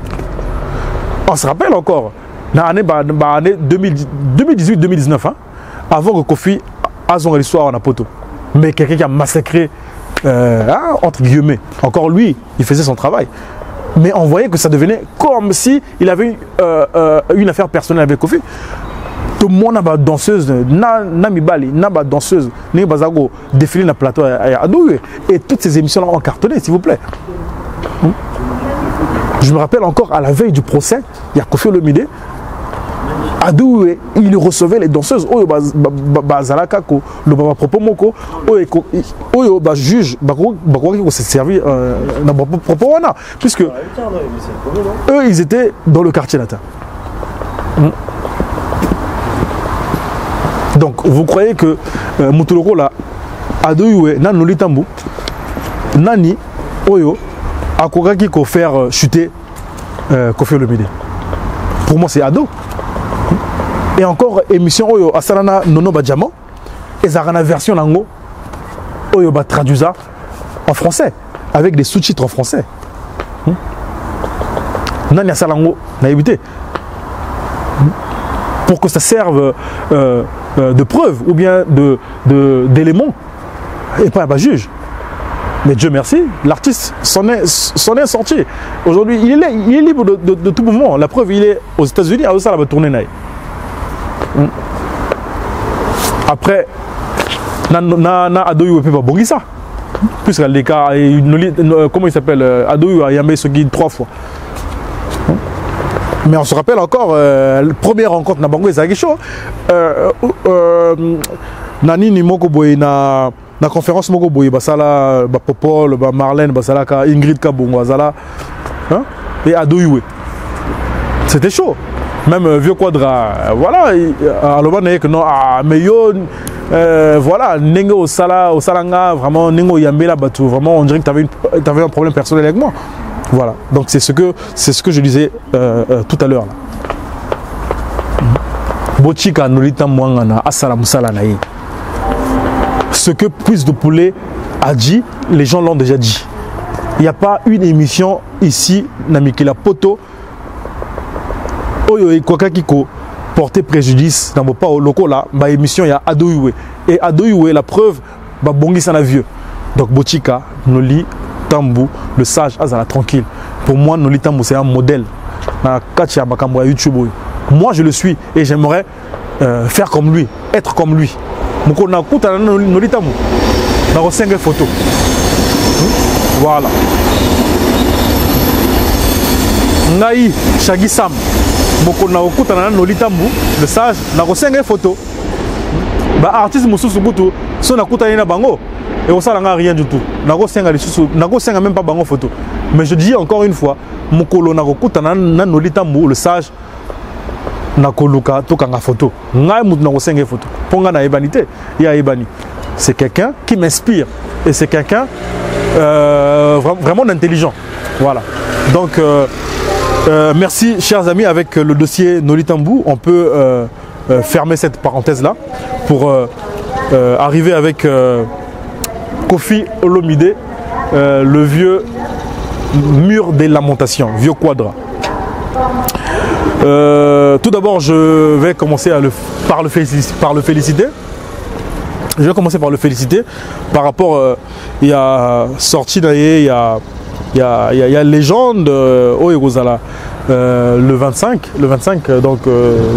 On se rappelle encore. Dans l'année 2018-2019, hein, avant que Kofi a son histoire en Apoto. Mais quelqu'un qui a massacré, entre guillemets, encore lui, il faisait son travail. Mais on voyait que ça devenait comme si il avait une affaire personnelle avec Kofi. Tout le monde a une danseuse, Namibali, n'a pas danseuse, n'a pas défilé dans le plateau à Adouyoué. Et toutes ces émissions-là ont cartonné, s'il vous plaît. Je me rappelle encore à la veille du procès, il y a Kofi Olomide. Adouyoué, il recevait les danseuses. Oyo bazalaka ko le baba propos moko oyo ba juge ba ko s'est servi na propos wana puisque eux ils étaient dans le quartier latin. Donc vous croyez que Moutuloko là Adouyoué na Nolitambu nani oyo akokaki ko faire chuter Kofi Olomide. Pour moi c'est Ado. Et encore émission Oyo Asalana Nono Badjama et ça a une version lango Oyo ba traduisa en français avec des sous-titres en français. Nani Asalango n'a évité pour que ça serve de preuve ou bien d'élément et pas un juge. Mais Dieu merci, l'artiste s'en est sorti. Aujourd'hui, il est libre de tout mouvement. La preuve, il est aux États-Unis, à ça, va tourner. Après, na Adouyoué peut pas bongi ça. Puisque les cas, comment il s'appelle, Adouyoué a yamé ce guide 3 fois. Mais on se rappelle encore, la première rencontre na Bango et Zagisho, Nani ni moko boy na conférence moko boy basala ba Popol, ba Marlène, basala ka Ingrid Kabongo basala, hein, et Adouyoué. C'était chaud. Même Vieux Quadra, voilà, alors que non, mais yo, voilà, Nengo au Salanga, vraiment, Nengo Yambela Batou, vraiment, on dirait que tu avais un problème personnel avec moi. Voilà, donc c'est ce que je disais tout à l'heure. Bochika Nolita Mwangana, Assalam Salanaï. Ce que Cuisse de Poulet a dit, les gens l'ont déjà dit. Il n'y a pas une émission ici, Namikila Poto. Oyo Koka Kiko porter préjudice dans pas au local là, ma émission il y a Adouyoué et Adouyoué la preuve ba bongi sana vieux. Donc Bochika Noli Tambu le sage azala tranquille. Pour moi Noli Tambu c'est un modèle. Na katia bakambo YouTube. Moi je le suis et j'aimerais faire comme lui, être comme lui. Moko na kuta Noli Tambu. Na ko 5 photos. Voilà. Ngai Shagi Sam. Moko na okutana na Nolitambu le sage na ko 5 photos. Ba artiste mususu butu so na kutana na bango et on sala rien du tout. Na ko 5 lisusu, na ko 5 même pas bango photo. Mais je dis encore une fois, mokolo na ko kutana na Nolitambu le sage na ko luka to kanga photo. Ngai mutu na ko 5 photos. Ponga na ebanité, ya ebani. C'est quelqu'un qui m'inspire et c'est quelqu'un vraiment intelligent. Voilà. Donc merci chers amis, avec le dossier Nolitambu, on peut fermer cette parenthèse-là pour arriver avec Kofi Olomide, le vieux mur des lamentations, vieux quadra. Tout d'abord, je vais commencer par le féliciter. Je vais commencer par le féliciter par rapport, il y a sorti d'ailleurs, il y a légende Oyegozala le 25 donc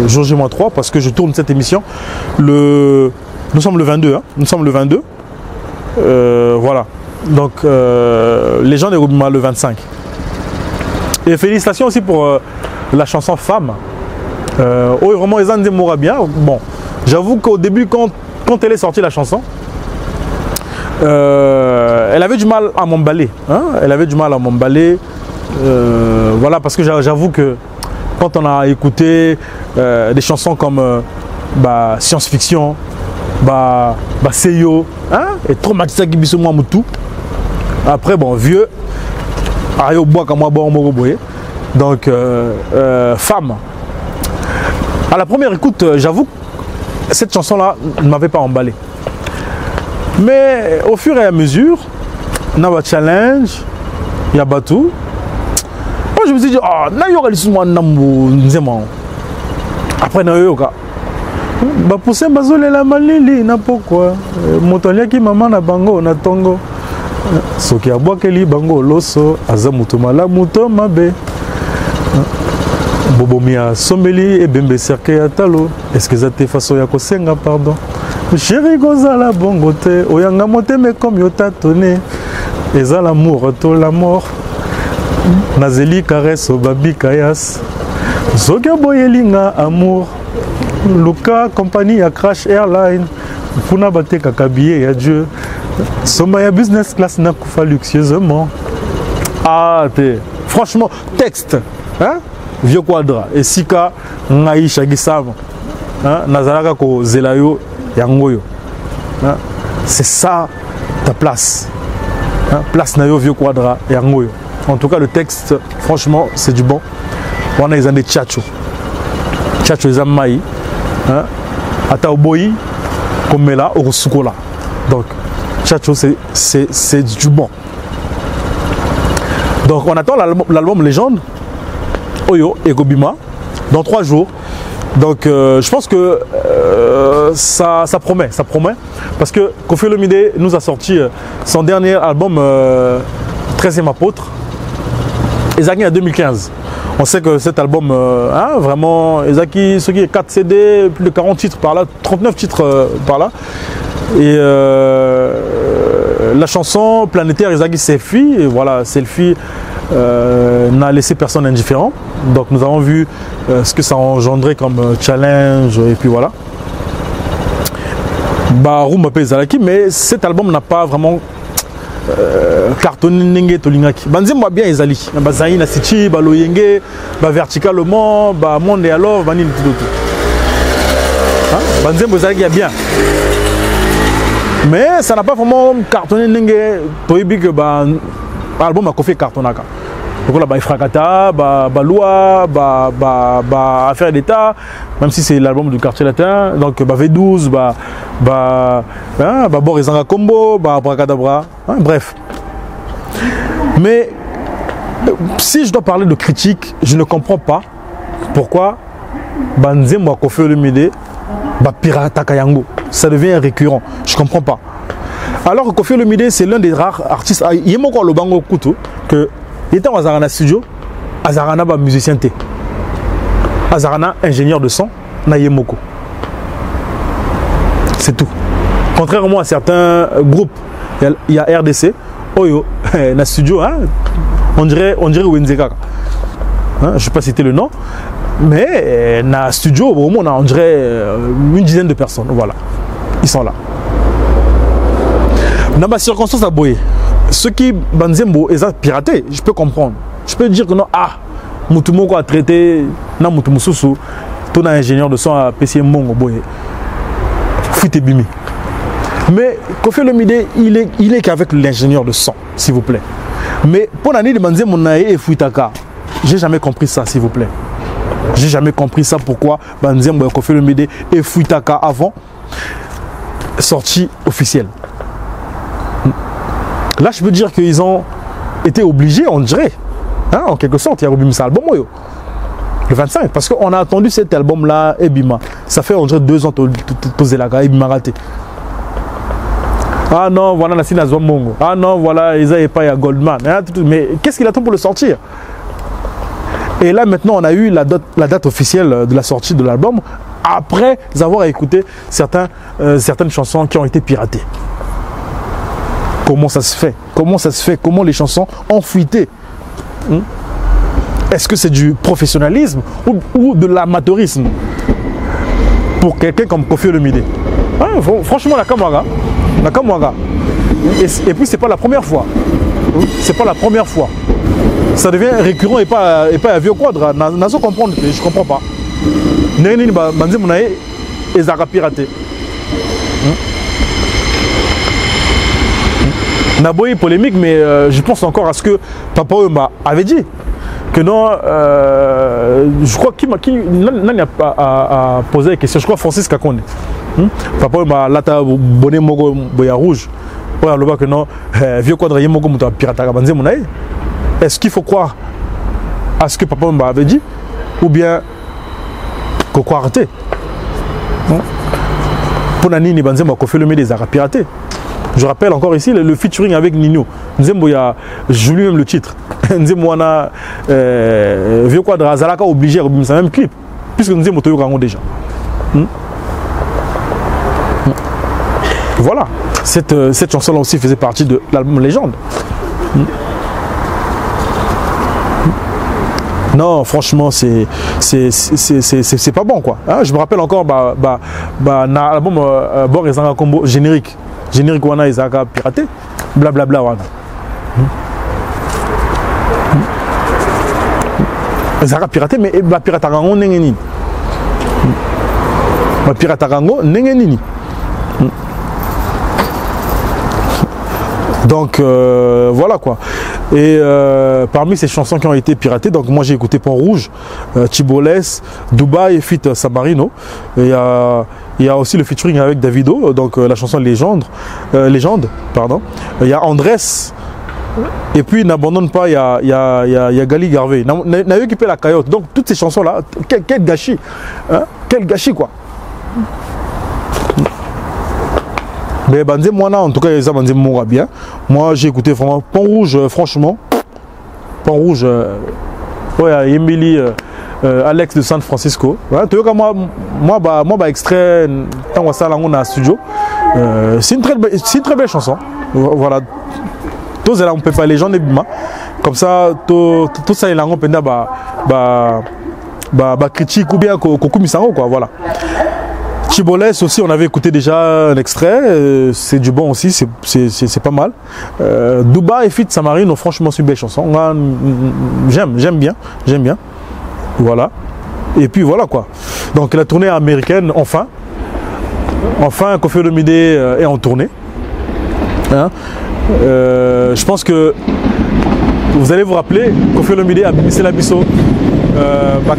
jour J-3 parce que je tourne cette émission nous sommes le 22 hein, nous sommes le 22 Voilà. Donc, les gens de Robima le 25. Et félicitations aussi pour la chanson Femme. Oh, vraiment, ils en mourra bien. Bon, j'avoue qu'au début, quand elle est sortie, la chanson, elle avait du mal à m'emballer. Hein? Elle avait du mal à m'emballer. Voilà, parce que j'avoue que quand on a écouté des chansons comme Science-Fiction, Seyo, hein? Et Traumatisa Kibisoma Moutou. Après, bon, vieux, Ayo Bois comme moi, donc, Femme. À la première écoute, j'avoue que cette chanson-là ne m'avait pas emballé. Mais au fur et à mesure, il y a un challenge, il y a Batou. Moi, je me suis dit, ah, après, bah pousser bazole la malili na pourquoi motolia ki mama na bango na tongo soki abwakeli bango loso aza muto mala muto mabe bobomia sombeli ebembe cercle ya talo est-ce que ça te façon ya kosenga pardon chéri gozala bongo te oyanga moteme comme yo tatone eza l'amour to la mort nazeli caresse babi kayas soki aboyelinga amour Luka, compagnie à Crash Airline, Puna Bate Kakabiye, ya Dieu. Soma ya business class n'a pas luxueusement. Ah, franchement, texte, hein? Vieux quadra. Et Sika, Ngai Shagisam, Nazaraka Ko Zelayo, Yangoyo. C'est ça ta place. Hein? Place Nayo, Vieux quadra, Yangoyo. En tout cas, le texte, franchement, c'est du bon. On a les années Tchacho. Tchacho Zamaï. Ata oboyi comme là au sukola. Donc Tchacho c'est du bon. Donc on attend l'album Légende Oyo et Gobima dans 3 jours. Donc je pense que ça promet parce que Koffi Olomide nous a sorti son dernier album 13e apôtre Ezaki en 2015. On sait que cet album, vraiment, Ezaki, ce qui est 4 CD, plus de 40 titres par là, 39 titres par là. Et la chanson Planétaire, Ezaki Selfie, et voilà, Selfie n'a laissé personne indifférent. Donc nous avons vu ce que ça a engendré comme challenge, et puis voilà. Mais cet album n'a pas vraiment cartonné nenge tolingaki banzembo bien ezali bazali na siti baloyenge ba verticalement ba monde et alors vanil tout banzembo ezali bien mais ça n'a pas vraiment cartonné nenge toyebi que ba album a Koffi cartonaka donc là ba Ifrakata ba loi ba affaire d'état même si c'est l'album du quartier latin donc ba V12 ba Borizanga Combo ba Abracadabra bref. Mais si je dois parler de critique, je ne comprends pas pourquoi Banzembo Koffi Olomide ba pirata kayango ça devient récurrent, je comprends pas. Alors que Koffi Olomide c'est l'un des rares artistes yemoko lo bango kuto que il était en Azarana studio, Azarana ba musicien té. Azarana ingénieur de son na yemoko. C'est tout. Contrairement à certains groupes, il y a RDC, Oyo, na studio, hein, on dirait Wenzeka. Hein, je ne vais pas citer le nom, mais na studio, on dirait une dizaine de personnes. Voilà, ils sont là. Dans ma circonstance à Boye, ceux qui Banzembo est piraté, je peux comprendre. Je peux dire que non, Moutoumoko a traité, non Moutoumoussou, ton ingénieur de son à PC Mongo Boye. Fouite Bimi. Mais Koffi Olomide, il est qu'avec l'ingénieur de son, s'il vous plaît. Mais pour l'année de Banzembo et Fouitaka, j'ai jamais compris ça, s'il vous plaît. J'ai jamais compris ça, pourquoi Banzembo et Koffi Olomide et Fouitaka avant sortie officielle. Là, je peux dire qu'ils ont été obligés, on dirait, hein, en quelque sorte, il y a Robin Sa album, le 25, parce qu'on a attendu cet album-là, Ebima. Ça fait, on dirait, 2 ans, Tozelaga, Ebima raté. Ah non, voilà, Nassina Zwamongo. Ah non, voilà, Isa et pas Goldman. Mais qu'est-ce qu'il attend pour le sortir? Et là, maintenant, on a eu la date officielle de la sortie de l'album, après avoir écouté certaines chansons qui ont été piratées. Comment ça se fait? Comment ça se fait? Comment les chansons ont fuité? Est-ce que c'est du professionnalisme ou de l'amateurisme pour quelqu'un comme Koffi Olomide? Franchement, la Kamwaga. Et puis, c'est pas la première fois. C'est pas la première fois. Ça devient récurrent et pas un vieux quadre. Nazo comprendre, je comprends pas. Neni banze munaye ezaka piraté. Naboyi polémique, mais je pense encore à ce que Papa Wemba avait dit. Que non, je crois qui a posé la question, je crois Francis Kakonde. Papa Wemba lata bonnet mogo boya rouge. Ouais, le que non, vieux quadre mogo muta pirataka banze munaye. Est-ce qu'il faut croire à ce que Papa Wemba avait dit ou bien qu'on arrêté? Pour Nani Banzemba Koffi Olomide des arts piratés. Je rappelle encore ici le featuring avec Nino. Nzemboya, je lui même le titre. Nzemboana vieux quadra Zalaka obligé à remettre même clip puisque Nzembo Toyo déjà. Voilà, cette chanson là aussi faisait partie de l'album Légende. Non, franchement, c'est pas bon quoi. Hein? Je me rappelle encore l'album Bor et Zanga Combo générique wana Isaka piraté, blablabla wana. Isaka piraté, mais la piratarango nengeni. La piratarango nengeni. Donc voilà quoi. Et parmi ces chansons qui ont été piratées, donc moi j'ai écouté Pont Rouge, Tibolès, Dubaï, Fit Samarino. Il y a aussi le featuring avec Davido, donc la chanson Légende, pardon. Il y a Andrés. Et puis n'abandonne pas, il y a Gali Garvey. N'a eu qui paie la caillotte. Donc toutes ces chansons là, quel gâchis, hein? Quel gâchis quoi. Mais Banze Moana, en tout cas, ça Banze Moura bien. Moi, j'ai écouté vraiment Pont Rouge, franchement. Pont Rouge, ouais, Emily, Alex de San Francisco. Ouais, tu vois, moi, extrait, tant que ça, là, on a un studio. C'est une très belle chanson. Voilà. Tous les gens, on peut pas les gens, comme ça, tout ça, il y a un peu critique ou bien Kokumisango, quoi, voilà. Tibolès aussi, on avait écouté déjà un extrait, c'est du bon aussi, c'est pas mal. Dubaï et Fit Samarino, franchement, c'est une belle chanson. J'aime bien. Voilà. Et puis voilà quoi. Donc la tournée américaine, enfin, Koffi Olomide est en tournée. Hein? Je pense que vous allez vous rappeler, Koffi Olomide a mis la biseau,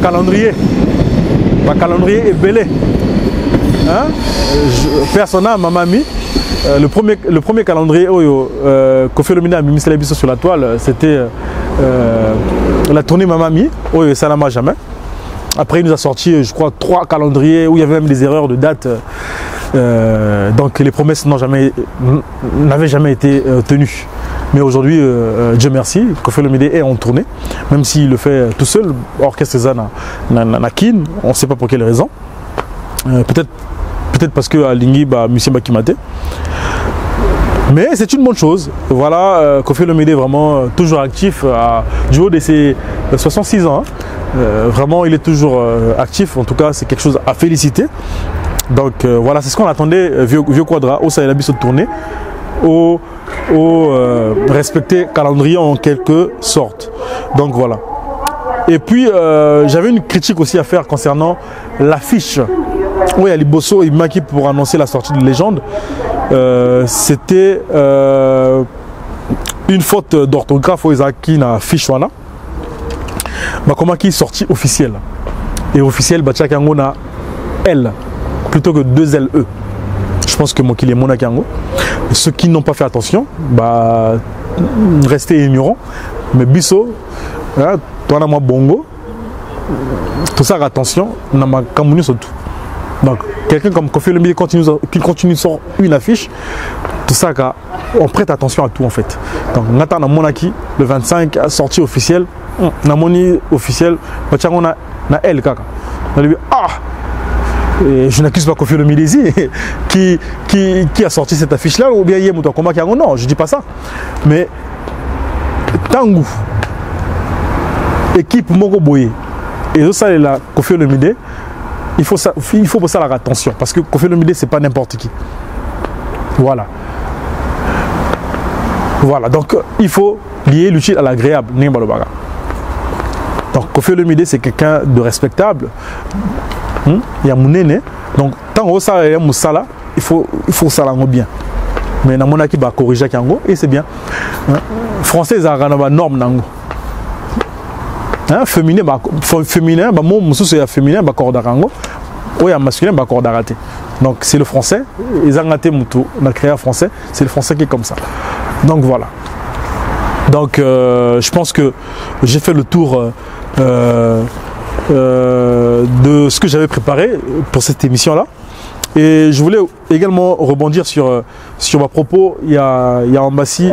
calendrier est belé. Hein? Persona, ma mamie, le premier calendrier Koffi Olomide a mis la biseau sur la toile, c'était la tournée Mamami, ça n'a jamais. Après, il nous a sorti, je crois, 3 calendriers où il y avait même des erreurs de date. Donc, les promesses n'avaient jamais été tenues. Mais aujourd'hui, Dieu merci, Koffi Olomide est en tournée, même s'il le fait tout seul. Orchestre Zana Nakin, on ne sait pas pour quelle raison. Peut-être parce que à Lingui, Monsieur Bakimate. Mais c'est une bonne chose. Voilà, Koffi Olomide est vraiment toujours actif du haut de ses 66 ans. Hein. Vraiment, il est toujours actif. En tout cas, c'est quelque chose à féliciter. Donc voilà, c'est ce qu'on attendait, vieux Quadra, au Saïlabi se tourner, au respecter calendrier en quelque sorte. Donc voilà. Et puis, j'avais une critique aussi à faire concernant l'affiche. Oui, Ali Bosso, il m'a qui pour annoncer la sortie de Légende. C'était une faute d'orthographe aux Isaki na fiche voilà. Mais comment qui est sorti officiel? Et officiel, Batchakango na L plutôt que 2 LE. Je pense que moi qui est Monakango. Ceux qui n'ont pas fait attention, restez ignorants. Mais Bisso, hein, toi na moi bongo, tout ça attention, na ma kamuni surtout. Donc, quelqu'un comme Koffi Olomide qui continue sur une affiche, tout ça, on prête attention à tout en fait. Donc, Nathan na Monaki, le 25, sortie officielle, na Moni officielle, on a L kaka. On a dit, Et je n'accuse pas Kofi Olomide qui a sorti cette affiche-là, ou bien Yemouto Komba Kiango. Non, je ne dis pas ça. Mais Tangu, équipe Moko Boye, et ça, là, Kofi Olomide, il faut pour ça la attention, parce que Kofi Olomide, ce n'est pas n'importe qui. Voilà. Voilà, donc il faut lier l'utile à l'agréable. Donc Kofi Olomide, c'est quelqu'un de respectable. Il y a Mounene. Donc tant que ça il y a Moussala, il faut ça bien. Mais dans mon équipe va corriger Kiango et c'est bien. Français ils ont une norme nango. Féminin mon musu c'est féminin ba corda rango. Ou masculin ba corda raté. Donc c'est le français, ils ont raté mutu, on a créé un français, c'est le français qui est comme ça. Donc voilà. Donc je pense que j'ai fait le tour de ce que j'avais préparé pour cette émission-là. Et je voulais également rebondir sur ma propos. Il y a Ambassi,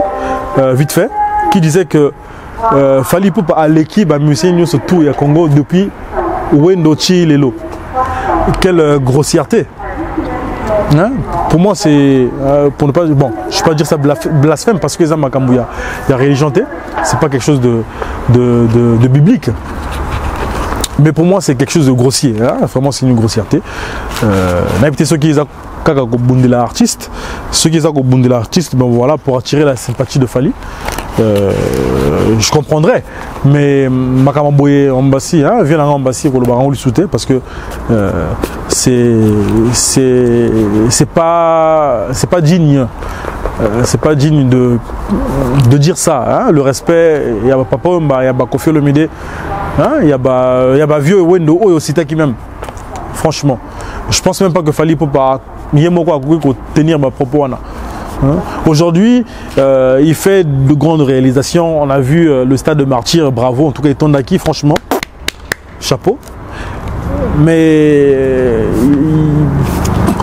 vite fait, qui disait que Fally Ipupa à l'équipe à Musée News tout à Congo depuis Wendochi Lelo. Quelle grossièreté! Hein? Pour moi, c'est pour ne pas. Bon, je ne vais pas dire ça blasphème parce que les il y a religiosité, c'est pas quelque chose de biblique. Mais pour moi, c'est quelque chose de grossier. Hein? Vraiment, c'est une grossièreté. N'importe ceux qui ont l'artiste, ben voilà, pour attirer la sympathie de Fally. Je comprendrais, mais Makamamboye Ambassi, hein, vient en Ambassi pour le baron lui souhaiter parce que c'est pas digne. C'est pas digne de dire ça. Hein? Le respect, il y a Papa, il y a Kofi Olomide, il y a vieux Wendo aussi qui même. Franchement, je pense même pas que Fally Ipupa tenir ma propos. Aujourd'hui, il fait de grandes réalisations. On a vu le stade de Martyr, bravo. En tout cas, Tondaki, franchement, chapeau. Mais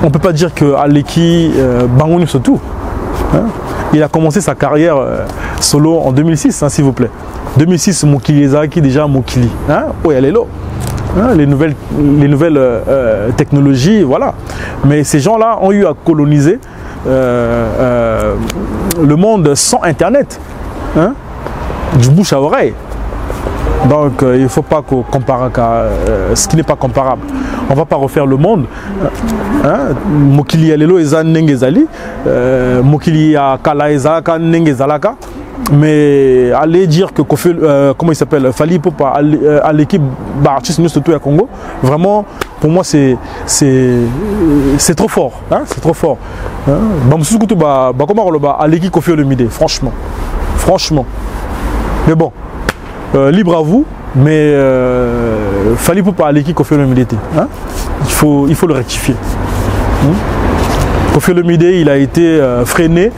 on ne peut pas dire qu'Aleki Bangouni surtout. Il a commencé sa carrière solo en 2006, hein, s'il vous plaît. 2006, Mokili Zaki, déjà Mokili. Oui, elle est là. Les nouvelles technologies, voilà. Mais ces gens-là ont eu à coloniser le monde sans Internet, hein, du bouche à oreille. Donc il ne faut pas qu'on compare ce qui n'est pas comparable. On ne va pas refaire le monde. Mokili Alelo Eza Nengezali, Mokili Akala Eza Nengezalaka. Mais aller dire que comment il s'appelle, Fally Ipupa à l'équipe artiste nous surtout à Congo, vraiment pour moi c'est trop fort, hein, c'est trop fort. À l'équipe Kofi Olomide, franchement. Mais bon, libre à vous, mais Fally Ipupa à l'équipe Kofi Olomide, hein, il faut le rectifier. Kofi Olomide, il a été freiné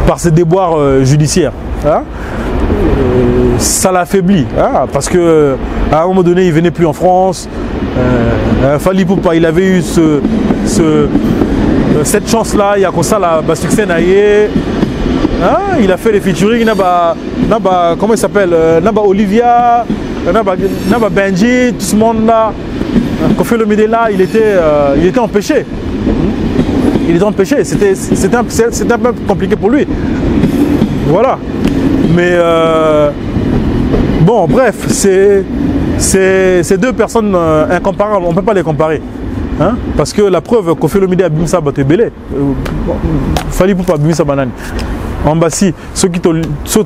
par ses déboires judiciaires. Hein? Ça l'affaiblit, hein? Parce que à un moment donné, il ne venait plus en France. Fally Ipupa, il avait eu cette chance-là, il y a comme ça la succès naïe. Hein? Il a fait les featuring, comment il s'appelle, Olivia, Benji, tout ce monde-là. Kofi Olomide là, il était empêché. Il était empêché, c'était un peu compliqué pour lui. Voilà. Mais bon, bref, c'est deux personnes incomparables, on ne peut pas les comparer. Hein? Parce que la preuve, Kofi Olomide a bimsa batebele. Fally Ipupa a bimsa banane. Ambassi, ceux qui sont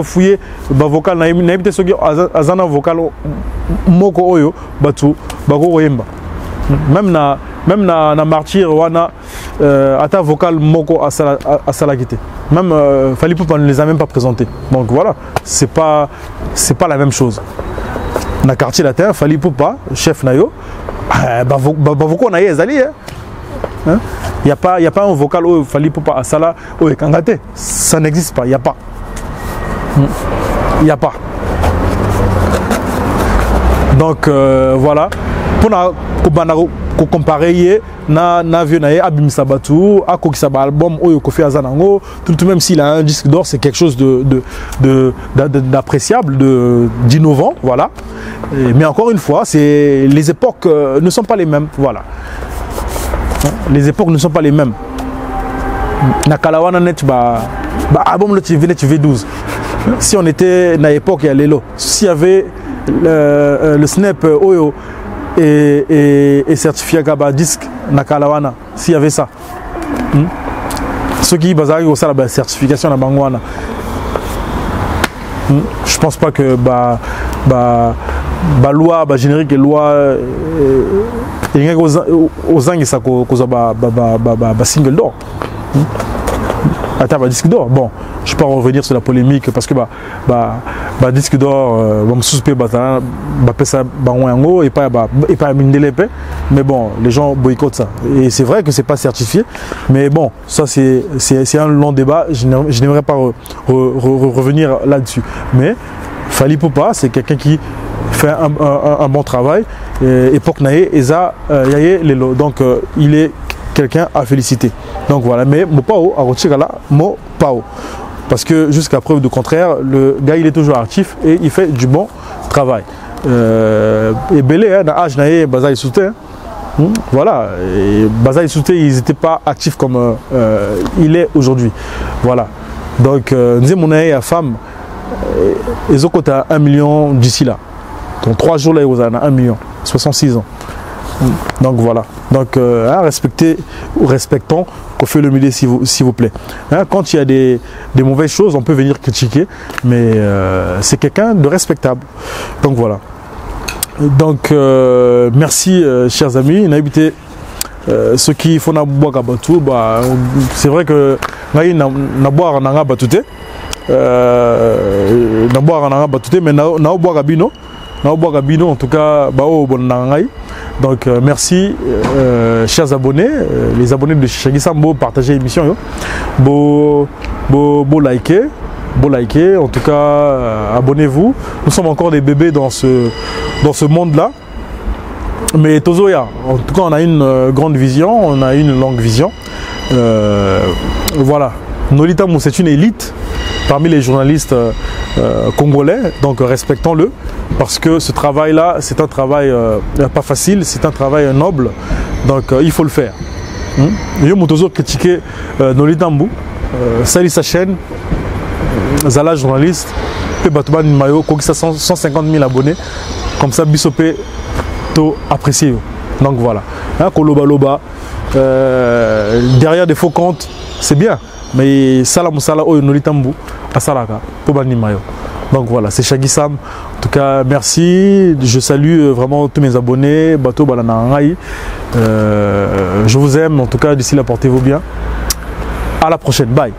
fouillés, vocal, n'habite ceux qui azana vocal, moko oyo, batu, bago oyemba. Même na Martyr wana ata vocal moko à salagité. Même Fally Ipupa ne les a même pas présentés. Donc voilà, c'est pas la même chose. Na quartier latin, Fally Ipupa, chef nayo, vocal na ezali. Il n'y a pas un vocal où Fally Ipupa à sala ou kangate. Ça n'existe pas, il n'y a pas. Il n'y a pas. Donc voilà. ko comparer na vieux nae abim sabatu a ko kisaba album oyo Kofi Azanango tout même s'il a un disque d'or, c'est quelque chose d'appréciable, d'innovant, voilà. Mais encore une fois, les époques ne sont pas les mêmes, voilà. Les époques ne sont pas les mêmes. Nakalawana net album le TV12. Si on était dans l'époque il y a Lelo, s'il y avait le Snap Oyo et certifié Gaba disque Nakalawana, s'il y avait ça. Ceux qui basent sur la certification de Bangwana. Je pense pas que loi générique et loi aux anges ça cause single d'or. Attends, disque d'or. Bon, je ne vais pas revenir sur la polémique parce que disque d'or, on me suspecte et pas Mindelepe. Mais bon, les gens boycottent ça. Et c'est vrai que c'est pas certifié. Mais bon, ça c'est un long débat. Je n'aimerais pas revenir là-dessus. Mais Fally Ipupa, c'est quelqu'un qui fait un bon travail. Époque Nae, Eza, Yaye, Lelo. Donc il est quelqu'un à féliciter. Donc voilà, mais Mopao, Arochigala, Mopao. Parce que jusqu'à preuve du contraire, le gars il est toujours actif et il fait du bon travail. Et Belé, dans l'âge Nae, Bazaï Souté, voilà, Bazaï Souté, ils n'étaient pas actifs comme il est aujourd'hui. Voilà. Donc, Nzemonae, la femme, ils ont coté à 1 million d'ici là. Donc 3 jours là, ils ont 1 million, 66 ans. Donc voilà, donc respectons Kofi Olomide s'il vous plaît. Quand il y a des mauvaises choses, on peut venir critiquer, mais c'est quelqu'un de respectable. Donc voilà. Donc merci chers amis, ceux qui font na boire Gabatou, c'est vrai que na boire nanga batute, na boire nanga batute, mais na boire Gabino. En tout cas, donc merci chers abonnés, les abonnés de Shaggy Sambo, partagez l'émission, likez, en tout cas abonnez-vous. Nous sommes encore des bébés dans ce monde-là, mais Tozoya, en tout cas on a une grande vision, on a une longue vision. Voilà, Nolita Mou c'est une élite parmi les journalistes congolais, donc respectons-le, parce que ce travail-là, c'est un travail pas facile, c'est un travail noble, donc il faut le faire. Yo Motozo critiqué Nolita Mou, salut sa chaîne, Zala journaliste, Pe Batouban Mayo, qui a 150 000 abonnés, comme ça Bissopé, to apprécié. Donc voilà, Koloba, derrière des faux comptes, c'est bien. Mais Salam Sala Oyo Nolitambu à Salaka, Pobani Mayo. Donc voilà, c'est Shaggy Sam. En tout cas, merci. Je salue vraiment tous mes abonnés. Bato Balanangaï. Je vous aime. En tout cas, d'ici là, portez-vous bien. À la prochaine. Bye.